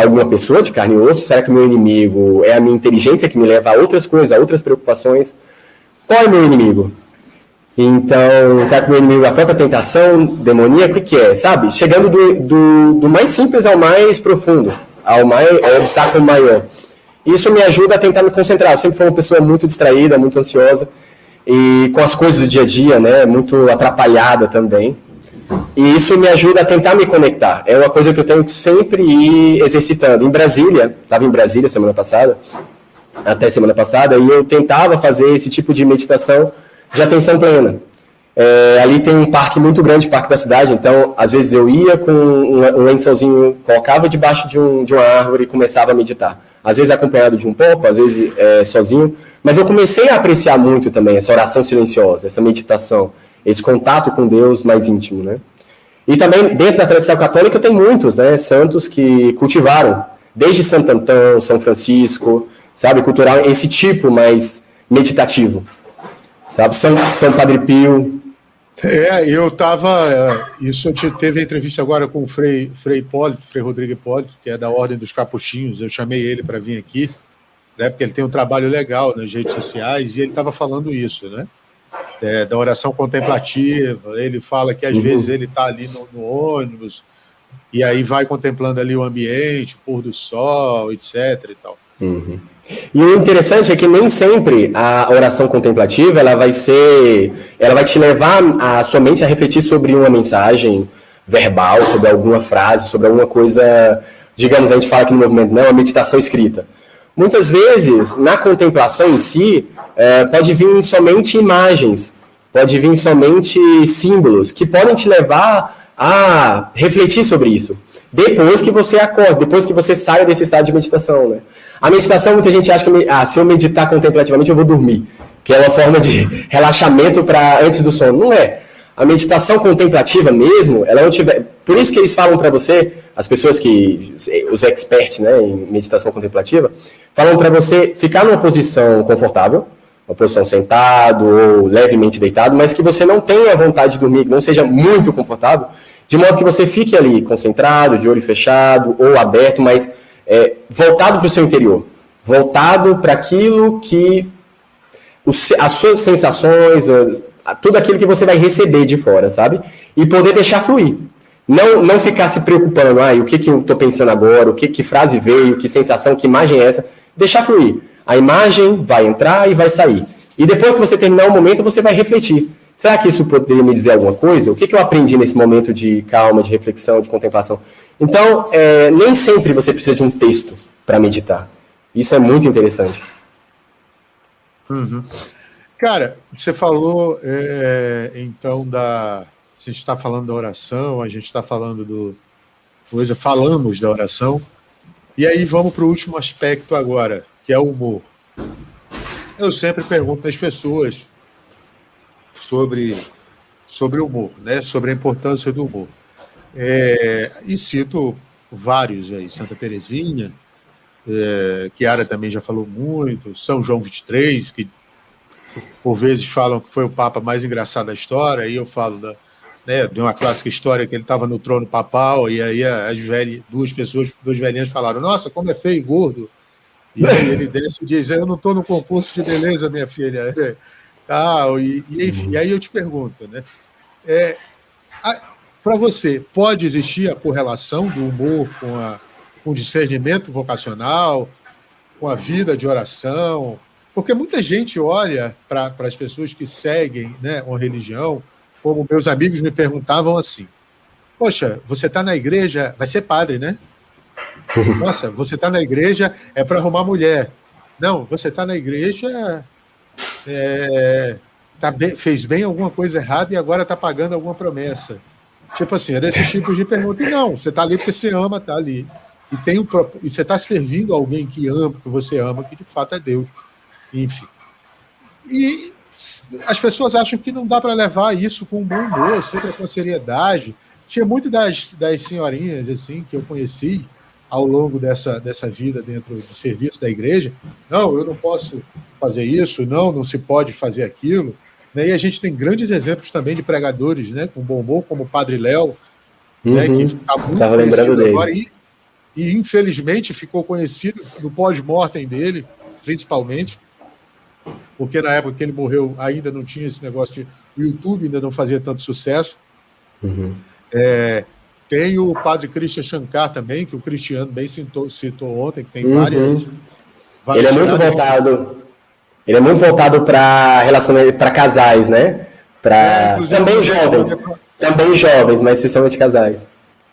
alguma pessoa de carne e osso? Será que meu inimigo é a minha inteligência que me leva a outras coisas, a outras preocupações? Qual é meu inimigo? Então, será que meu inimigo é a própria tentação demoníaca? O que é, sabe? Chegando do mais simples ao mais profundo, ao obstáculo maior. Isso me ajuda a tentar me concentrar. Eu sempre fui uma pessoa muito distraída, muito ansiosa, e com as coisas do dia a dia, né? Muito atrapalhada também. E isso me ajuda a tentar me conectar. É uma coisa que eu tenho que sempre ir exercitando. Em Brasília, estava em Brasília até semana passada, e eu tentava fazer esse tipo de meditação de atenção plena. Ali tem um parque muito grande, o parque da cidade, então às vezes eu ia com um lençolzinho, colocava debaixo de uma árvore e começava a meditar. Às vezes acompanhado de um popo, às vezes sozinho, mas eu comecei a apreciar muito também essa oração silenciosa, essa meditação, esse contato com Deus mais íntimo, né? E também, dentro da tradição católica, tem muitos, né, santos que cultivaram, desde Santo Antão, São Francisco, sabe, cultural, esse tipo mais meditativo, sabe, São Padre Pio. Eu estava, teve a entrevista agora com o Frei Hipólito, Frei Rodrigo Hipólito, que é da Ordem dos Capuchinhos, eu chamei ele para vir aqui, né, porque ele tem um trabalho legal nas redes sociais, e ele estava falando isso, né, da oração contemplativa. Ele fala que às vezes ele está ali no ônibus, e aí vai contemplando ali o ambiente, o pôr do sol, etc. e tal. E o interessante é que nem sempre a oração contemplativa ela vai te levar a sua mente a refletir sobre uma mensagem verbal, sobre alguma frase, sobre alguma coisa, digamos, a gente fala aqui no movimento, não, uma meditação escrita. Muitas vezes, na contemplação em si, pode vir somente imagens, pode vir somente símbolos, que podem te levar a refletir sobre isso. Depois que você acorda, depois que você sai desse estado de meditação, né? A meditação, muita gente acha que se eu meditar contemplativamente eu vou dormir, que é uma forma de relaxamento para antes do sono. Não é. A meditação contemplativa mesmo, ela não tiver... Por isso que eles falam para você, as pessoas os experts, né, em meditação contemplativa, falam para você ficar numa posição confortável, uma posição sentado ou levemente deitado, mas que você não tenha vontade de dormir, que não seja muito confortável, de modo que você fique ali concentrado, de olho fechado ou aberto, mas voltado para o seu interior, voltado para aquilo que as suas sensações, tudo aquilo que você vai receber de fora, sabe? E poder deixar fluir. Não ficar se preocupando, o que eu estou pensando agora, que frase veio, que sensação, que imagem é essa. Deixar fluir. A imagem vai entrar e vai sair. E depois que você terminar o momento, você vai refletir. Será que isso poderia me dizer alguma coisa? O que eu aprendi nesse momento de calma, de reflexão, de contemplação? Então, nem sempre você precisa de um texto para meditar. Isso é muito interessante. Cara, você falou, então, a gente está falando da oração, a gente está falando falamos da oração, e aí vamos para o último aspecto agora, que é o humor. Eu sempre pergunto às pessoas sobre o humor, né? Sobre a importância do humor. E cito vários aí, Santa Teresinha, Chiara também já falou muito, São João XXIII, que por vezes falam que foi o Papa mais engraçado da história, e eu falo de uma clássica história que ele estava no trono papal, e aí duas velhinhas falaram, nossa, como é feio e gordo. E aí ele desce e diz, eu não estou no concurso de beleza, minha filha. Enfim, aí eu te pergunto, né? Para você, pode existir a correlação do humor com o discernimento vocacional, com a vida de oração? Porque muita gente olha para as pessoas que seguem, né, uma religião, como meus amigos me perguntavam assim, poxa, você está na igreja, vai ser padre, né? Nossa, você está na igreja é para arrumar mulher. Não, você está na igreja, fez bem alguma coisa errada e agora está pagando alguma promessa. Tipo assim, era esse tipo de pergunta. E não, você está ali porque você ama, está ali. E você está servindo alguém que ama, que você ama, que de fato é Deus. Enfim. E as pessoas acham que não dá para levar isso com um bom humor, sempre com seriedade. Tinha muito das senhorinhas assim, que eu conheci ao longo dessa vida dentro do serviço da igreja. Não, eu não posso fazer isso, não se pode fazer aquilo. Né? E a gente tem grandes exemplos também de pregadores, né, com bom humor, como o Padre Léo, né, que está muito conhecido agora e infelizmente ficou conhecido no pós-mortem dele, principalmente, porque na época que ele morreu ainda não tinha esse negócio o YouTube ainda não fazia tanto sucesso. Tem o Padre Christian Shankar também, que o Cristiano bem citou ontem, que tem várias ele é muito voltado para relacionamento, para casais, né? Também jovens, mas especialmente casais.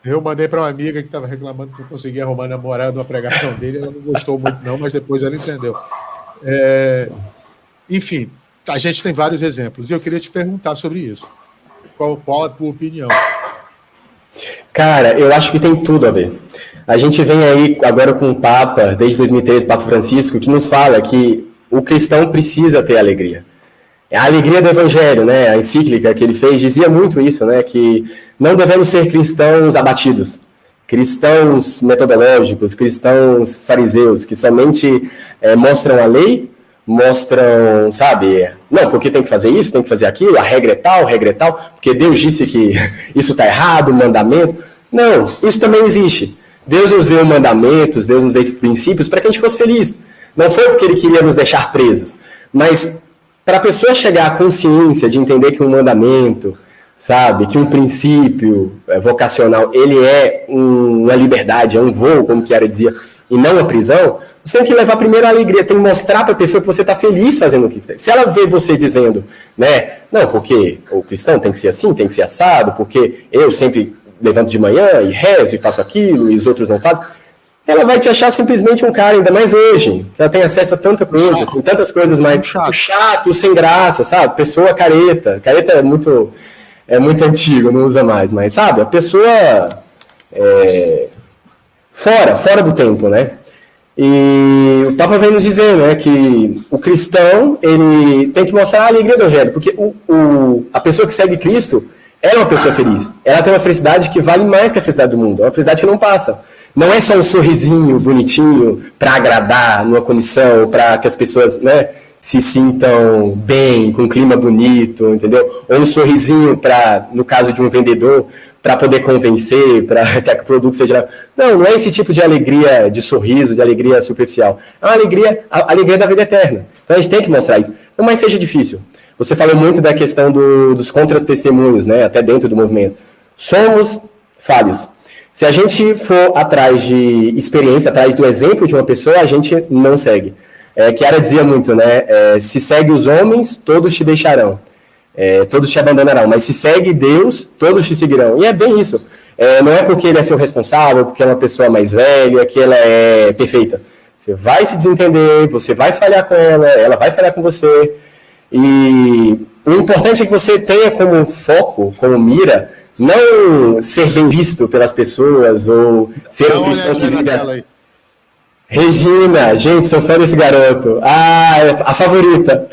Eu mandei para uma amiga que estava reclamando que não conseguia arrumar namorado numa pregação dele, ela não gostou muito não, mas depois ela entendeu. Enfim, a gente tem vários exemplos, e eu queria te perguntar sobre isso. Qual a tua opinião? Cara, eu acho que tem tudo a ver. A gente vem aí agora com o Papa, desde 2013, Papa Francisco, que nos fala que o cristão precisa ter alegria. A alegria do evangelho, né? A encíclica que ele fez dizia muito isso, né? Que não devemos ser cristãos abatidos, cristãos metodológicos, cristãos fariseus, que somente mostram a lei, mostram, sabe, não, porque tem que fazer isso, tem que fazer aquilo, a regra é tal, porque Deus disse que isso está errado, o mandamento. Não, isso também existe. Deus nos deu mandamentos, Deus nos deu princípios para que a gente fosse feliz. Não foi porque ele queria nos deixar presos, mas para a pessoa chegar à consciência de entender que um mandamento, sabe, que um princípio vocacional, ele é uma liberdade, é um voo, como Chiara dizia, e não uma prisão, você tem que levar primeiro a alegria, tem que mostrar para a pessoa que você está feliz fazendo o que fez. Se ela vê você dizendo, né, não, porque o cristão tem que ser assim, tem que ser assado, porque eu sempre levanto de manhã e rezo e faço aquilo, e os outros não fazem, ela vai te achar simplesmente um cara, ainda mais hoje, que ela tem acesso a tanta coisa, assim, tantas coisas mais chato, sem graça, sabe? Pessoa careta. Careta é muito antigo, não usa mais, mas, sabe? A pessoa fora do tempo, né? E o Papa vem nos dizer, né, que o cristão, ele tem que mostrar a alegria do evangelho, porque a pessoa que segue Cristo, ela é uma pessoa feliz. Ela tem uma felicidade que vale mais que a felicidade do mundo. É uma felicidade que não passa. Não é só um sorrisinho bonitinho para agradar numa comissão, para que as pessoas, né, se sintam bem, com um clima bonito, entendeu? Ou um sorrisinho para, no caso de um vendedor, para poder convencer, para que o produto seja... Não é esse tipo de alegria, de sorriso, de alegria superficial. É uma alegria da vida eterna. Então a gente tem que mostrar isso. Não mais seja difícil. Você falou muito da questão dos contra-testemunhos, né, até dentro do movimento. Somos falhos. Se a gente for atrás de experiência, atrás do exemplo de uma pessoa, a gente não segue. Chiara dizia muito, né? Se segue os homens, todos te deixarão. Todos te abandonarão. Mas se segue Deus, todos te seguirão. E é bem isso. Não é porque ele é seu responsável, porque é uma pessoa mais velha, que ela é perfeita. Você vai se desentender, você vai falhar com ela vai falhar com você. E o importante é que você tenha como foco, como mira, não ser bem visto pelas pessoas ou ser um cristão que vive... Regina, gente, sou fã desse garoto. A favorita.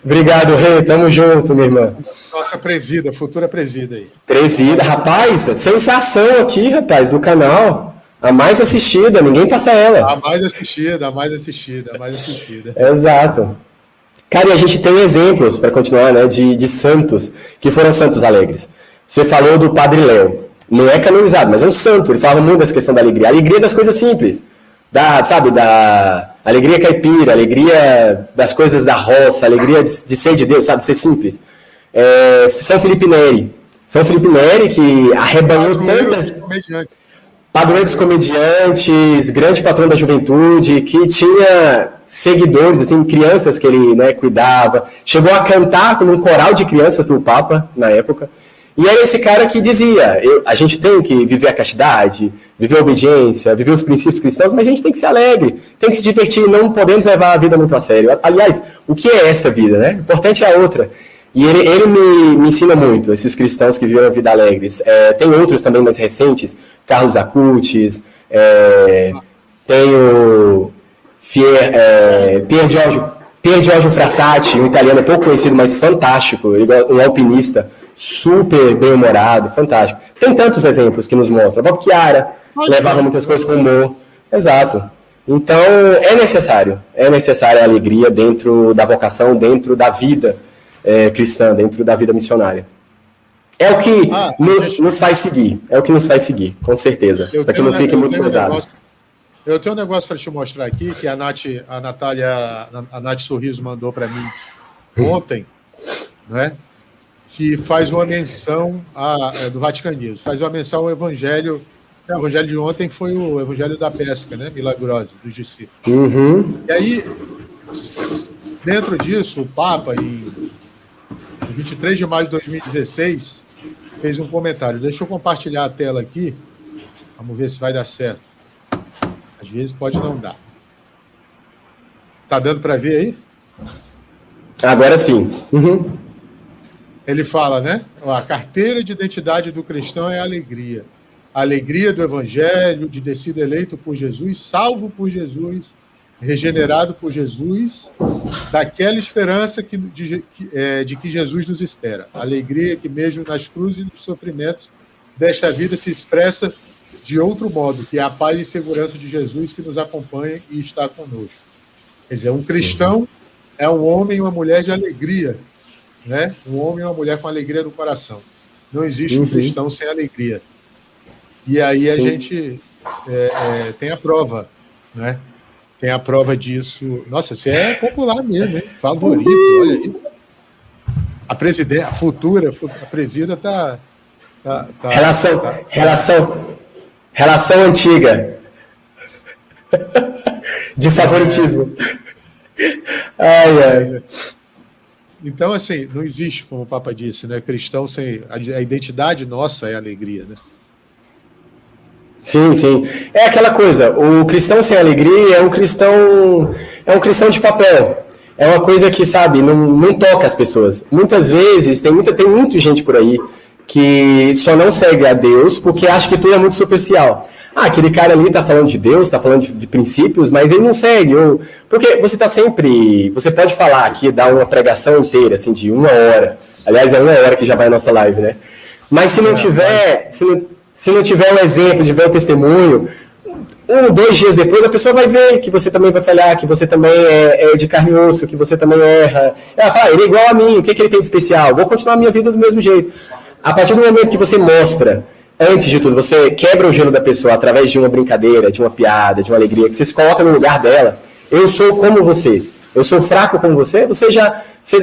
Obrigado, Rê, tamo junto, minha irmã. Nossa presida, futura presida aí. Presida, rapaz, sensação aqui, rapaz, no canal. A mais assistida, ninguém passa ela. A mais assistida. Exato. Cara, e a gente tem exemplos, para continuar, né, de santos, que foram santos alegres. Você falou do Padre Léo. Não é canonizado, mas é um santo. Ele fala muito dessa questão da alegria. A alegria das coisas simples. Da alegria caipira, alegria das coisas da roça, alegria de ser de Deus, sabe? De ser simples. São Felipe Neri. São Felipe Neri, que arrebanhou tantas... Padroeiro dos comediantes, grande patrão da juventude, que tinha seguidores, assim, crianças que ele, né, cuidava. Chegou a cantar com um coral de crianças para o Papa, na época. E era esse cara que dizia, a gente tem que viver a castidade, viver a obediência, viver os princípios cristãos, mas a gente tem que ser alegre, tem que se divertir, não podemos levar a vida muito a sério. Aliás, o que é esta vida, né? O importante é a outra. E ele me ensina muito, esses cristãos que vivem a vida alegres. Tem outros também mais recentes, Carlos Acutis, tem o Pier Giorgio Frassati, um italiano pouco conhecido, mas fantástico, um alpinista, super bem-humorado, fantástico. Tem tantos exemplos que nos mostram. A própria Chiara levava muitas coisas com humor. Exato. Então, é necessário a alegria dentro da vocação, dentro da vida cristã, dentro da vida missionária. É o que nos faz seguir. É o que nos faz seguir, com certeza. Para que não fique muito pesado. Eu tenho um negócio para te mostrar aqui, que a Nath Sorriso mandou para mim ontem, né? Que faz uma menção do vaticanismo, faz uma menção ao evangelho. O evangelho de ontem foi o evangelho da pesca, né? Milagrosa, dos discípulos. Uhum. E aí, dentro disso, o Papa, em 23 de maio de 2016, fez um comentário. Deixa eu compartilhar a tela aqui. Vamos ver se vai dar certo. Às vezes pode não dar. Tá dando para ver aí? Agora sim. Uhum. Ele fala, né? A carteira de identidade do cristão é a alegria. A alegria do evangelho, de ter sido eleito por Jesus, salvo por Jesus regenerado por Jesus, daquela esperança de que Jesus nos espera. Alegria que mesmo nas cruzes e nos sofrimentos desta vida se expressa de outro modo, que é a paz e segurança de Jesus que nos acompanha e está conosco. Quer dizer, um cristão é um homem e uma mulher de alegria, né? Um homem e uma mulher com alegria no coração. Não existe um cristão sem alegria. E aí a gente tem a prova, né? Tem a prova disso. Nossa, você é popular mesmo, hein? Favorito, olha aí. A presidenta, a futura, a presida está... Relação antiga. De favoritismo. Ai. Então, assim, não existe, como o Papa disse, né? Cristão sem... A identidade nossa é alegria, né? Sim. É aquela coisa, o cristão sem alegria é um cristão de papel. É uma coisa que, sabe, não toca as pessoas. Muitas vezes, tem muita gente por aí que só não segue a Deus porque acha que tudo é muito superficial. Aquele cara ali está falando de Deus, está falando de princípios, mas ele não segue. Porque você está sempre... Você pode falar aqui, dar uma pregação inteira, assim, de 1 hora. Aliás, é 1 hora que já vai a nossa live, né? Mas se não tiver... Se não tiver um exemplo, de ver o testemunho, 1, 2 dias depois a pessoa vai ver que você também vai falhar, que você também é de carne e osso, que você também erra. Ela fala, ele é igual a mim, o que ele tem de especial? Vou continuar a minha vida do mesmo jeito. A partir do momento que você mostra, antes de tudo, você quebra o gelo da pessoa através de uma brincadeira, de uma piada, de uma alegria, que você se coloca no lugar dela, eu sou como você, eu sou fraco como você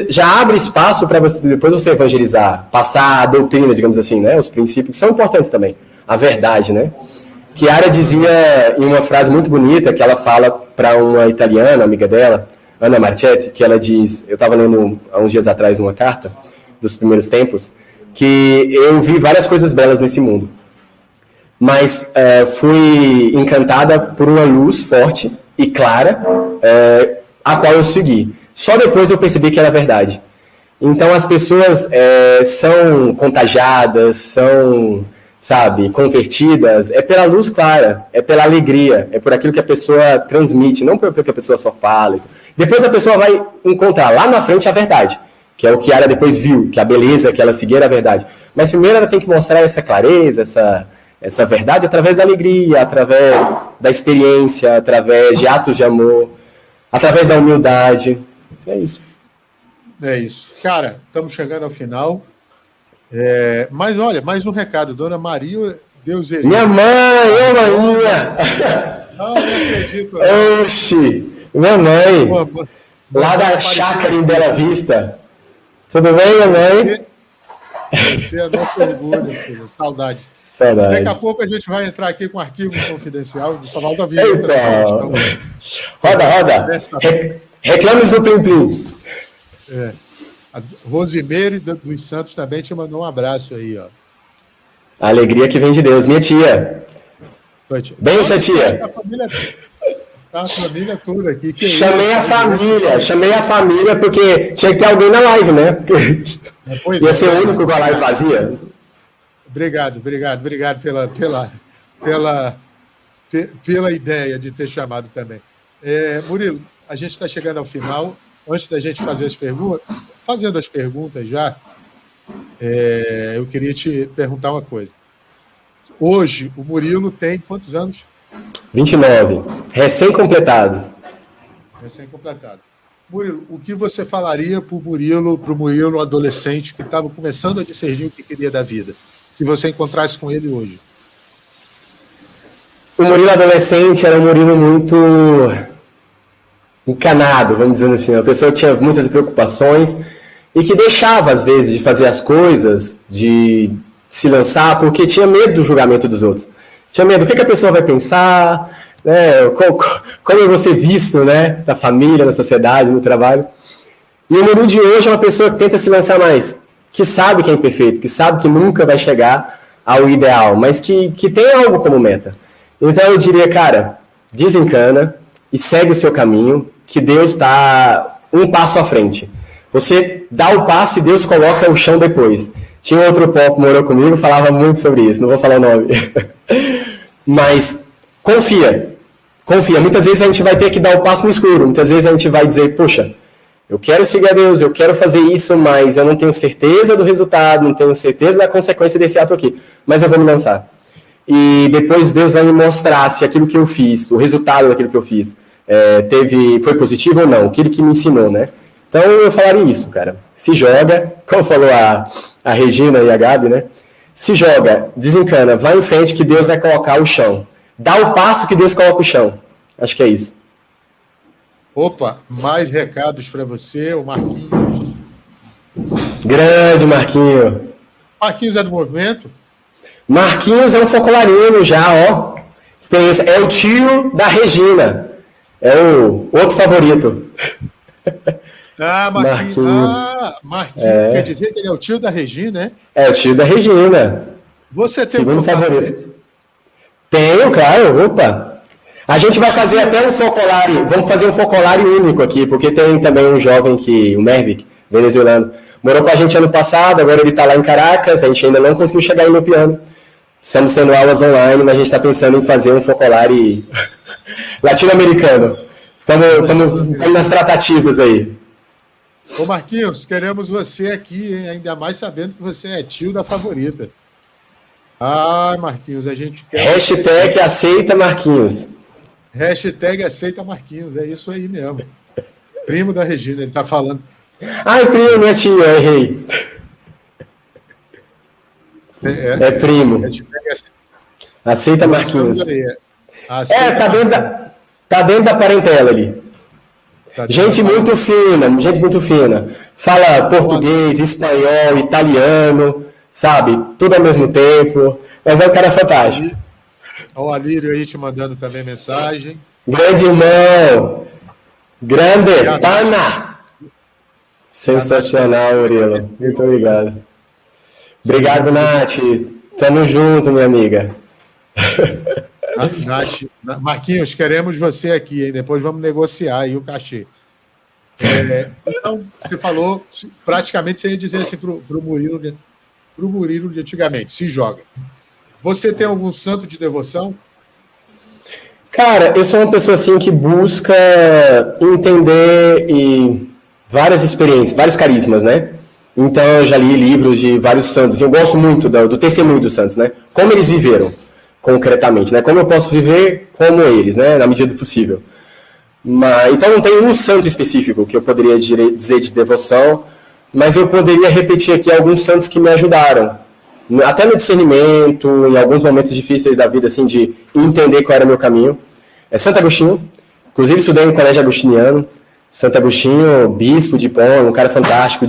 já abre espaço para depois você evangelizar, passar a doutrina, digamos assim, né? Os princípios que são importantes também, a verdade, né? Chiara dizia em uma frase muito bonita, que ela fala para uma italiana, amiga dela, Anna Marchetti, que ela diz, eu estava lendo há uns dias atrás uma carta dos primeiros tempos, que eu vi várias coisas belas nesse mundo, mas fui encantada por uma luz forte e clara, a qual eu segui. Só depois eu percebi que era verdade. Então as pessoas são contagiadas, são, sabe, convertidas, pela luz clara, pela alegria, por aquilo que a pessoa transmite, não pelo que a pessoa só fala. Depois a pessoa vai encontrar lá na frente a verdade, que é o que Chiara depois viu, que a beleza que ela seguia era a verdade. Mas primeiro ela tem que mostrar essa clareza, essa verdade através da alegria, através da experiência, através de atos de amor, através da humildade. É isso. É isso. Cara, estamos chegando ao final. Mas olha, mais um recado. Dona Maria Deuseria. Minha mãe, Maria! Não acredito. Oxi, minha mãe. Lá da chácara em Bela Vista. Tudo bem, minha mãe? Você é nosso orgulho, filho. Saudades. Daqui a pouco a gente vai entrar aqui com arquivo confidencial do Salvador da Vida. Então, roda. Reclames no Plim Plim. A Rosimeire dos Santos também te mandou um abraço aí, ó. A alegria que vem de Deus. Minha tia. Benção, tia. A família toda aqui. Chamei a família porque tinha que ter alguém na live, né? Ia ser o único com a live vazia. Obrigado pela ideia de ter chamado também. Murilo, a gente está chegando ao final. Antes da gente fazer as perguntas, fazendo as perguntas já, eu queria te perguntar uma coisa. Hoje, o Murilo tem quantos anos? 29, recém-completados. Recém-completado. Murilo, o que você falaria para o Murilo adolescente que estava começando a discernir o que queria da vida, se você encontrasse com ele hoje? O Murilo adolescente era um Murilo muito encanado, vamos dizer assim. A pessoa tinha muitas preocupações e que deixava, às vezes, de fazer as coisas, de se lançar, porque tinha medo do julgamento dos outros. Tinha medo, o que a pessoa vai pensar, né? Como eu vou ser visto, né? Na família, na sociedade, no trabalho. E o Murilo de hoje é uma pessoa que tenta se lançar mais, que sabe que é imperfeito, que sabe que nunca vai chegar ao ideal, mas que tem algo como meta. Então eu diria, cara, desencana e segue o seu caminho, que Deus está um passo à frente. Você dá o passo e Deus coloca o chão depois. Tinha outro pó que morou comigo, falava muito sobre isso, não vou falar o nome. Mas confia. confia. Muitas vezes a gente vai ter que dar o passo no escuro. Muitas vezes a gente vai dizer, poxa, eu quero seguir a Deus, eu quero fazer isso, mas eu não tenho certeza do resultado, não tenho certeza da consequência desse ato aqui. Mas eu vou me lançar. E depois Deus vai me mostrar se aquilo que eu fiz, o resultado daquilo que eu fiz, foi positivo ou não, aquilo que me ensinou, né? Então eu falaria isso, cara. Se joga, como falou a Regina e a Gabi, né? Se joga, desencana, vai em frente que Deus vai colocar o chão. Dá o passo que Deus coloca o chão. Acho que é isso. Opa, mais recados para você, o Marquinhos. Grande Marquinhos. Marquinhos é do movimento? Marquinhos é um focolarino já, ó. Experiência. É o tio da Regina. É o outro favorito. Marquinhos. Quer dizer que ele é o tio da Regina, né? É o tio da Regina. Você tem segundo favorito. Tenho, claro. Opa. A gente vai fazer até um focolare. Vamos fazer um focolare único aqui, porque tem também um jovem o Mervik, venezuelano, morou com a gente ano passado, agora ele está lá em Caracas, a gente ainda não conseguiu chegar no piano. Estamos tendo aulas online, mas a gente está pensando em fazer um focolare latino-americano. Estamos nas tratativas aí. Ô Marquinhos, queremos você aqui, hein? Ainda mais sabendo que você é tio da favorita. Ah, Marquinhos, a gente quer... Hashtag aceita Marquinhos. Hashtag aceita Marquinhos, é isso aí mesmo. Primo da Regina, ele está falando. Ai, primo, não é tio, eu errei. É primo. Aceita Marquinhos. Tá dentro da parentela ali. Gente muito fina. Fala português, espanhol, italiano, sabe? Tudo ao mesmo tempo. Mas é um cara fantástico. Olha o Alírio aí te mandando também mensagem. Grande irmão. Grande. Pana. Sensacional, Murilo. Muito obrigado. Obrigado, Nath. Tamo junto, minha amiga. Nath, Marquinhos, queremos você aqui, hein? Depois vamos negociar aí o cachê. Então, você falou, praticamente você ia dizer assim pro Murilo de antigamente, se joga. Você tem algum santo de devoção? Cara, eu sou uma pessoa assim que busca entender várias experiências, vários carismas, né? Então eu já li livros de vários santos. Assim, eu gosto muito do testemunho dos santos, né? Como eles viveram concretamente, né? Como eu posso viver como eles, né? Na medida do possível. Então não tem um santo específico que eu poderia dizer de devoção, mas eu poderia repetir aqui alguns santos que me ajudaram. Até no discernimento, em alguns momentos difíceis da vida, assim, de entender qual era o meu caminho. Santo Agostinho, inclusive estudei no colégio agostiniano. Santo Agostinho, bispo de Hipona, um cara fantástico,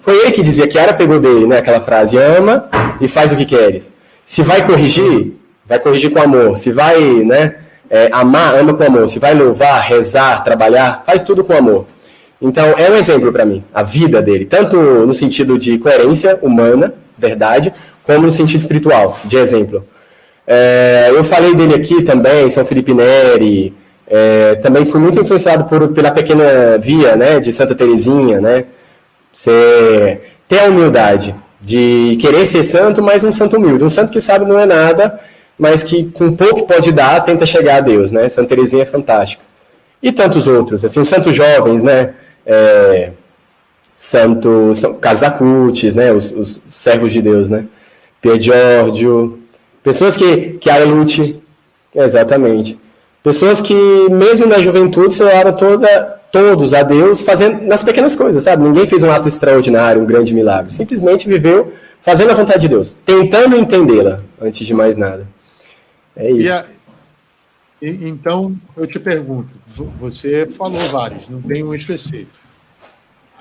foi ele que dizia, que era pegou dele, né, aquela frase, ama e faz o que queres. Se vai corrigir com amor. Se vai, né, amar, ama com amor. Se vai louvar, rezar, trabalhar, faz tudo com amor. Então, é um exemplo para mim, a vida dele, tanto no sentido de coerência humana, verdade, como no sentido espiritual, de exemplo. Eu falei dele aqui também, São Felipe Neri, também fui muito influenciado pela pequena via, né, de Santa Teresinha, né, ter a humildade de querer ser santo, mas um santo humilde, um santo que sabe não é nada, mas que com pouco pode dar, tenta chegar a Deus, né, Santa Teresinha é fantástica. E tantos outros, assim, os santos jovens, né, São Carlos Acutis, né, os servos de Deus, né, Pier Giorgio, pessoas que Arelucci, exatamente, pessoas que mesmo na juventude se oraram todos a Deus fazendo nas pequenas coisas, sabe? Ninguém fez um ato extraordinário, um grande milagre, simplesmente viveu fazendo a vontade de Deus, tentando entendê-la, antes de mais nada. É isso. Então, eu te pergunto, você falou vários, não tem um específico.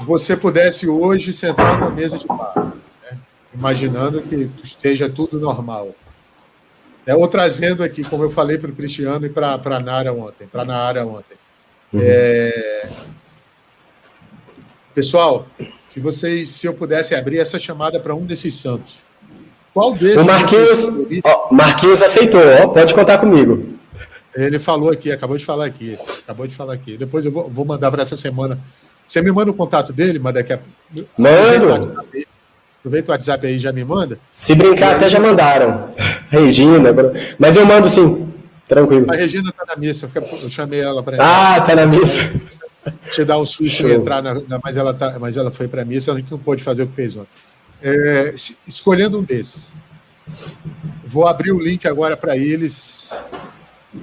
Você pudesse hoje sentar numa mesa de bar, né, imaginando que esteja tudo normal, ou trazendo aqui, como eu falei para o Cristiano e para a Nara ontem, pessoal, se eu pudesse abrir essa chamada para um desses santos, qual desses... O Marquinhos aceitou, pode contar comigo. Ele falou aqui, acabou de falar aqui. Depois eu vou mandar para essa semana. Você me manda o contato dele, mas daqui a... Mando. Aproveita o WhatsApp aí e já me manda. Se brincar, até já mandaram. Regina, mas eu mando sim. Tranquilo. A Regina está na missa, eu chamei ela para entrar. Ah, está na missa. Te dar um susto e entrar, mas ela foi para a missa, a gente não pôde fazer o que fez ontem. Escolhendo um desses. Vou abrir o link agora para eles,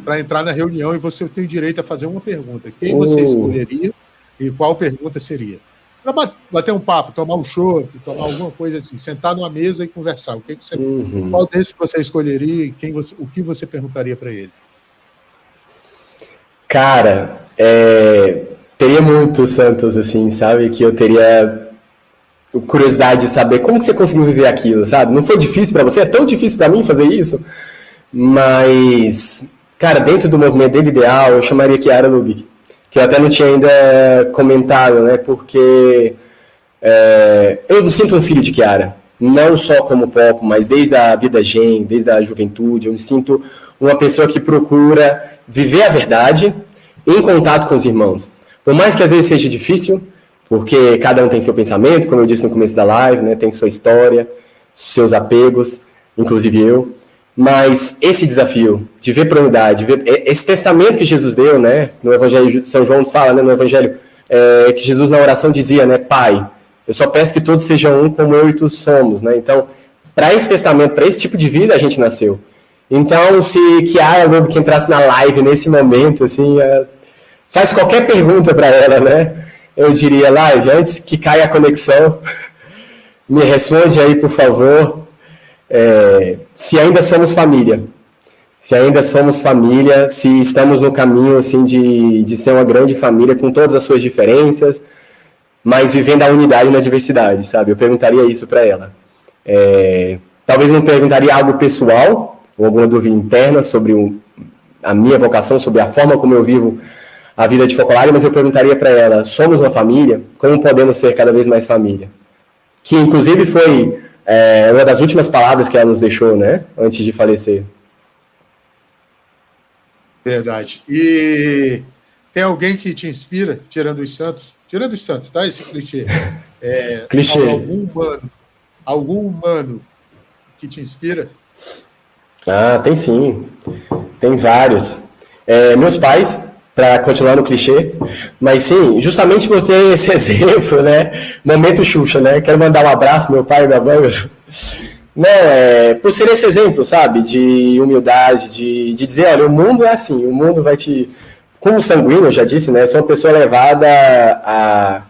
para entrar na reunião, e você tem direito a fazer uma pergunta. Quem você escolheria e qual pergunta seria? Para bater um papo, tomar um chopp, tomar alguma coisa assim, sentar numa mesa e conversar. Qual desses você escolheria e o que você perguntaria para ele? Cara, teria muitos Santos, assim, sabe? Que eu teria curiosidade de saber como que você conseguiu viver aquilo, sabe? Não foi difícil para você? É tão difícil para mim fazer isso? Mas, cara, dentro do movimento dele ideal, eu chamaria Chiara Lubick, que eu até não tinha ainda comentado, né? Porque eu me sinto um filho de Chiara, não só como pop, mas desde a vida gen, desde a juventude, eu me sinto uma pessoa que procura viver a verdade em contato com os irmãos. Por mais que às vezes seja difícil, porque cada um tem seu pensamento, como eu disse no começo da live, né? Tem sua história, seus apegos, inclusive eu. Mas esse desafio de ver para a unidade, esse testamento que Jesus deu, né, no Evangelho de São João fala, né, no Evangelho, que Jesus na oração dizia, né, Pai, eu só peço que todos sejam um como eu e tu somos, né? Então, para esse testamento, para esse tipo de vida, a gente nasceu. Então, se Chiara Lubick entrasse na live nesse momento, assim, faz qualquer pergunta para ela, né? Eu diria, live, antes que caia a conexão, me responde aí, por favor. Se ainda somos família, se estamos no caminho assim, de ser uma grande família com todas as suas diferenças, mas vivendo a unidade na diversidade, sabe? Eu perguntaria isso para ela. Talvez não perguntaria algo pessoal, ou alguma dúvida interna sobre a minha vocação, sobre a forma como eu vivo a vida de Focolare, mas eu perguntaria para ela, somos uma família? Como podemos ser cada vez mais família? Que inclusive foi uma das últimas palavras que ela nos deixou, né? Antes de falecer. Verdade. E tem alguém que te inspira, tirando os Santos? Tirando os Santos, tá? Esse clichê. Clichê. Algum humano que te inspira? Ah, tem sim. Tem vários. Meus pais, para continuar no clichê, mas sim, justamente por ter esse exemplo, né? Momento Xuxa, né? Quero mandar um abraço, meu pai e minha mãe. Não, por ser esse exemplo, sabe? De humildade, de dizer, olha, o mundo é assim, o mundo vai te... Como sanguíneo, eu já disse, né? Sou uma pessoa levada a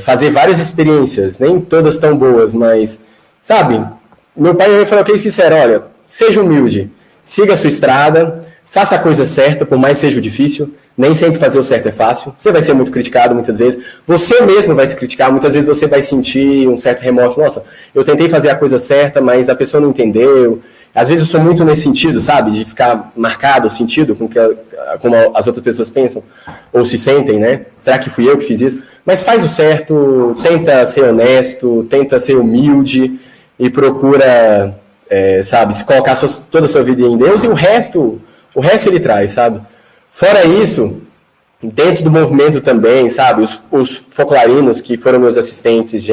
fazer várias experiências, nem todas tão boas, mas, sabe? Meu pai me falou que eles disseram, olha, seja humilde, siga a sua estrada, faça a coisa certa, por mais seja difícil. Nem sempre fazer o certo é fácil. Você vai ser muito criticado muitas vezes. Você mesmo vai se criticar. Muitas vezes você vai sentir um certo remorso. Nossa, eu tentei fazer a coisa certa, mas a pessoa não entendeu. Às vezes eu sou muito nesse sentido, sabe? De ficar marcado, sentido com como as outras pessoas pensam ou se sentem, né? Será que fui eu que fiz isso? Mas faz o certo, tenta ser honesto, tenta ser humilde e procura, sabe, se colocar toda a sua vida em Deus e o resto ele traz, sabe? Fora isso, dentro do movimento também, sabe, os focolarinos que foram meus assistentes,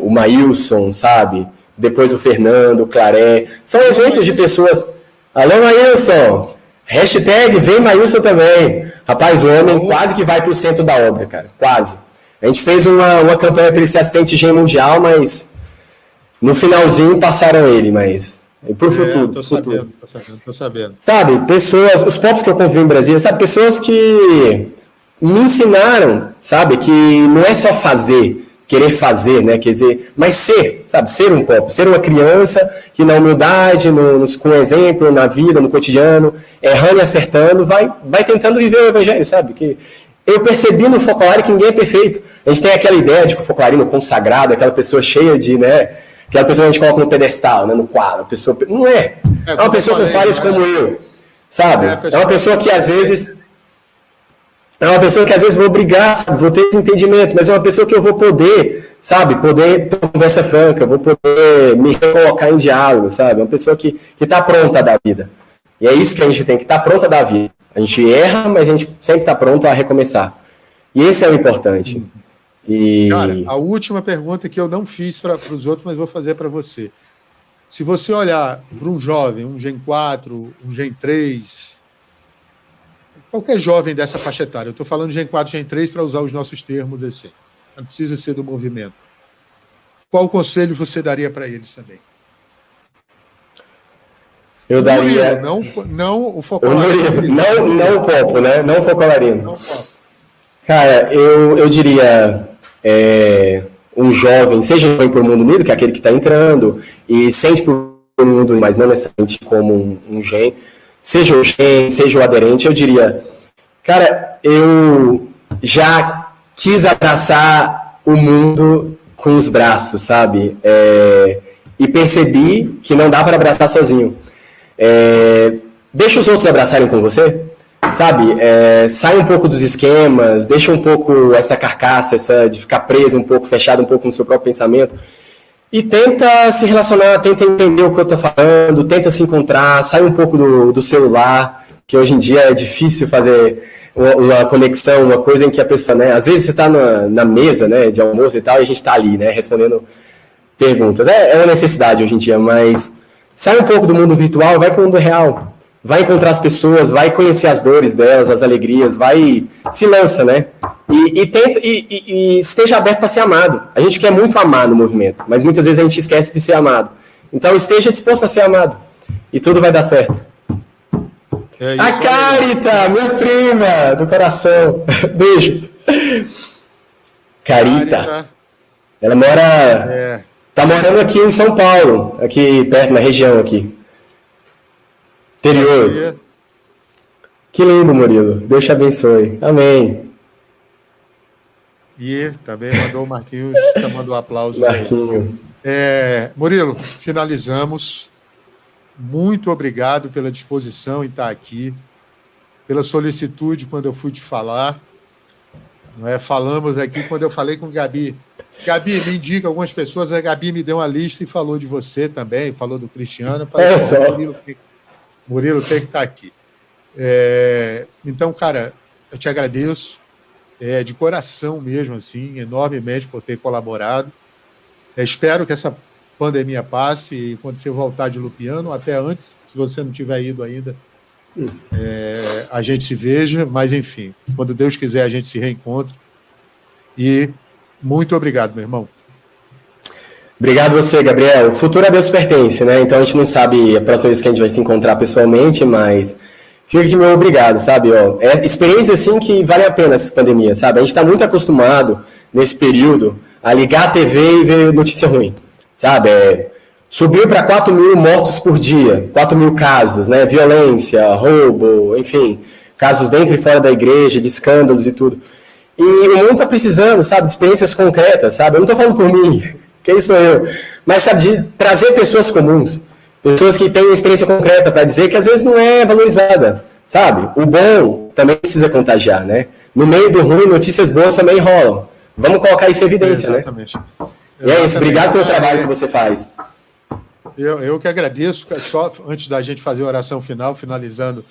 o Maílson, sabe, depois o Fernando, o Claré, são exemplos de pessoas... Alô, Maílson! Hashtag vem Maílson também. Rapaz, o homem quase que vai para o centro da obra, cara, quase. A gente fez uma campanha para ele ser assistente gen mundial, mas no finalzinho passaram ele, mas... E pro futuro. Tô sabendo. Sabe, pessoas, os pops que eu convivi em Brasília, sabe, pessoas que me ensinaram, sabe, que não é só querer fazer, né, quer dizer, mas ser, sabe, ser um pop, ser uma criança que na humildade, com exemplo, na vida, no cotidiano, errando e acertando, vai tentando viver o evangelho, sabe, que eu percebi no Focolare que ninguém é perfeito. A gente tem aquela ideia de que o focolarino consagrado, aquela pessoa cheia de, né, aquela pessoa que a gente coloca no pedestal, né, no quadro. A pessoa, não é. É uma pessoa que fala isso como eu, sabe? É uma pessoa que às vezes... vou brigar, sabe? Vou ter entendimento, mas é uma pessoa que eu vou poder, sabe? Poder ter uma conversa franca, vou poder me colocar em diálogo, sabe? É uma pessoa que está pronta a dar vida. E é isso que a gente tem que estar pronta a dar vida. A gente erra, mas a gente sempre está pronto a recomeçar. E esse é o importante. Cara, a última pergunta que eu não fiz para os outros, mas vou fazer para você. Se você olhar para um jovem, um Gen 4, um Gen 3, qualquer jovem dessa faixa etária, eu estou falando Gen 4, Gen 3 para usar os nossos termos assim, não precisa ser do movimento. Qual conselho você daria para eles também? Eu daria... Não o Focolarino. Não o Popo, né? Não o Focolarino. Não o Popo. Cara, eu diria... um jovem, seja jovem por mundo unido, que é aquele que está entrando, e sente por mundo, mas não necessariamente como um gen, seja o gen, seja o aderente, eu diria, cara, eu já quis abraçar o mundo com os braços, sabe? E percebi que não dá para abraçar sozinho. Deixa os outros abraçarem com você, sabe? Sai um pouco dos esquemas, deixa um pouco essa carcaça, de ficar preso um pouco, fechado um pouco no seu próprio pensamento, e tenta se relacionar, tenta entender o que eu estou falando, tenta se encontrar, sai um pouco do celular, que hoje em dia é difícil fazer uma conexão, uma coisa em que a pessoa, né? Às vezes você está na mesa, né, de almoço e tal, e a gente está ali, né, respondendo perguntas. É uma necessidade hoje em dia, mas sai um pouco do mundo virtual, vai para o mundo real. Vai encontrar as pessoas, vai conhecer as dores delas, as alegrias, se lança, né? E esteja aberto para ser amado. A gente quer muito amar no movimento, mas muitas vezes a gente esquece de ser amado. Então esteja disposto a ser amado e tudo vai dar certo. A Carita, minha prima do coração. Beijo. Carita. Ela mora... Tá morando aqui em São Paulo, aqui perto, na região aqui. Interior. Que lindo, Murilo. Deus te abençoe. Amém. E também mandou o Marquinhos, mandou aplausos. Marquinho. Murilo, finalizamos. Muito obrigado pela disposição em estar aqui, pela solicitude quando eu fui te falar. Falamos aqui quando eu falei com Gabi. Gabi, me indica algumas pessoas. A Gabi me deu uma lista e falou de você também, falou do Cristiano. Eu falei, Murilo tem que estar aqui. Então, cara, eu te agradeço de coração mesmo, assim, enormemente por ter colaborado. Espero que essa pandemia passe e quando você voltar de Lupiano, até antes, se você não tiver ido ainda, a gente se veja, mas enfim, quando Deus quiser a gente se reencontra. E muito obrigado, meu irmão. Obrigado você, Gabriel. O futuro a Deus pertence, né? Então a gente não sabe a próxima vez que a gente vai se encontrar pessoalmente, mas fica aqui meu obrigado, sabe? É experiência assim que vale a pena essa pandemia, sabe? A gente está muito acostumado nesse período a ligar a TV e ver notícia ruim, sabe? Subiu para 4 mil mortos por dia, 4 mil casos, né? Violência, roubo, enfim, casos dentro e fora da igreja, de escândalos e tudo. E o mundo está precisando, sabe, de experiências concretas, sabe? Eu não estou falando por mim, quem sou eu? Mas, sabe, de trazer pessoas comuns, pessoas que têm uma experiência concreta para dizer que às vezes não é valorizada, sabe? O bom também precisa contagiar, né? No meio do ruim, notícias boas também rolam. Vamos colocar isso em evidência, exatamente, né? E é isso, obrigado pelo trabalho que você faz. Eu que agradeço, só antes da gente fazer a oração final, finalizando,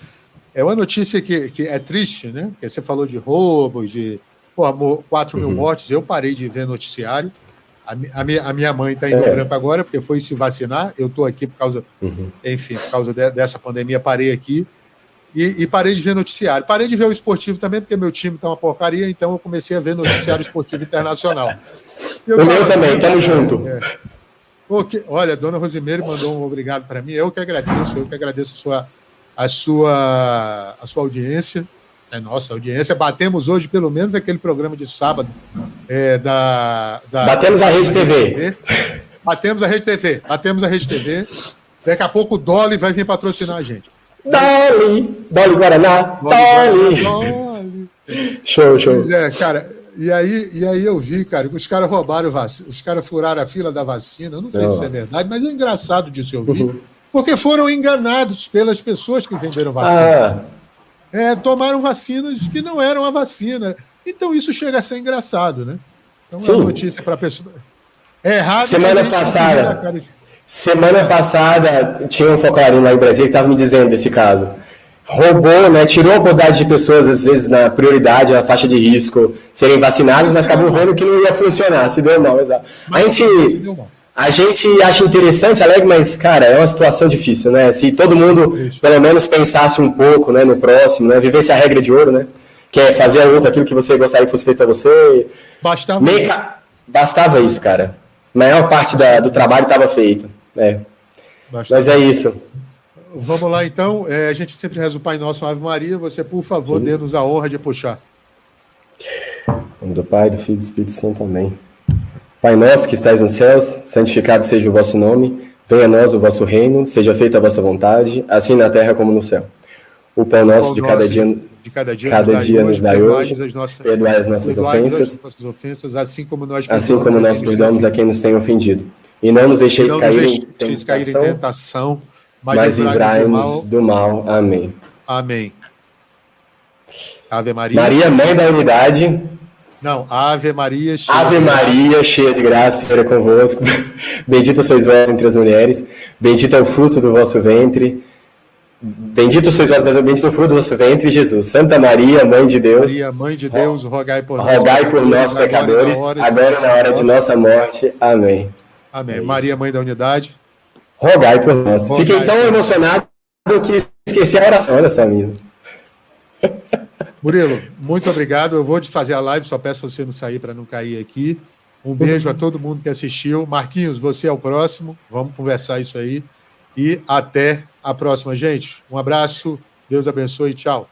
é uma notícia que é triste, né? Porque você falou de roubos, de 4 mil mortes, eu parei de ver noticiário, a minha mãe está em Rio Branco agora, porque foi se vacinar, eu estou aqui por causa, enfim, por causa dessa pandemia, parei aqui, e parei de ver noticiário. Parei de ver o esportivo também, porque meu time está uma porcaria, então eu comecei a ver noticiário esportivo internacional. O meu também, estamos juntos. Olha, a dona Rosimeire mandou um obrigado para mim, eu que agradeço a sua audiência, nossa audiência. Batemos hoje pelo menos aquele programa de sábado Batemos a Rede TV. Batemos a Rede TV. Daqui a pouco o Dolly vai vir patrocinar a gente. Dolly Guaraná, Dolly. Show. Pois cara, e aí eu vi, cara, que os caras roubaram os caras furaram a fila da vacina, eu não sei se é verdade, mas é engraçado disso eu vi, porque foram enganados pelas pessoas que venderam vacina. Tomaram vacinas que não eram a vacina. Então isso chega a ser engraçado, né? Então é uma notícia para a pessoa. É errado. Semana passada tinha um Focolarino lá em Brasília que estava me dizendo desse caso. Roubou, né? Tirou a oportunidade de pessoas, às vezes, na prioridade, na faixa de risco, serem vacinadas, mas acabou vendo que não ia funcionar. Se deu mal, exato. A gente acha interessante, alegre, mas, cara, é uma situação difícil, né? Se todo mundo, pelo menos, pensasse um pouco, né, no próximo, né? Vivesse a regra de ouro, né? Que é fazer a outra aquilo que você gostaria que fosse feito a você. Bastava isso, cara. A maior parte do trabalho estava feito. Mas é isso. Vamos lá, então. A gente sempre reza o Pai Nosso, Ave Maria. Você, por favor, dê-nos a honra de puxar. Em nome do Pai, do Filho e do Espírito Santo. Amém. Pai nosso que estais nos céus, santificado seja o vosso nome. Venha a nós o vosso reino. Seja feita a vossa vontade, assim na terra como no céu. O pão nosso de cada dia nos dai hoje. Perdoai as nossas ofensas, assim como nós perdoamos a quem nos tem ofendido. E não nos deixeis cair em tentação, mas livrai-nos do mal. Amém. Amém. Ave Maria. Maria, Mãe da Unidade. Não, Ave Maria, cheia de graça, Senhor é convosco. Bendita sois vós entre as mulheres. Bendito é o fruto do vosso ventre. Bendito sois vós, bendito o fruto do vosso ventre, Jesus. Santa Maria, Mãe de Deus. Maria, Mãe de Deus, rogai por nós, pecadores, agora na hora de nossa morte. Amém. Amém. Maria, Mãe da Unidade. Rogai por nós. Fiquei tão emocionado que esqueci a oração, olha só, amigo. Murilo, muito obrigado. Eu vou desfazer a live, só peço para você não sair para não cair aqui. Um beijo a todo mundo que assistiu. Marquinhos, você é o próximo. Vamos conversar isso aí. E até a próxima, gente. Um abraço, Deus abençoe, tchau.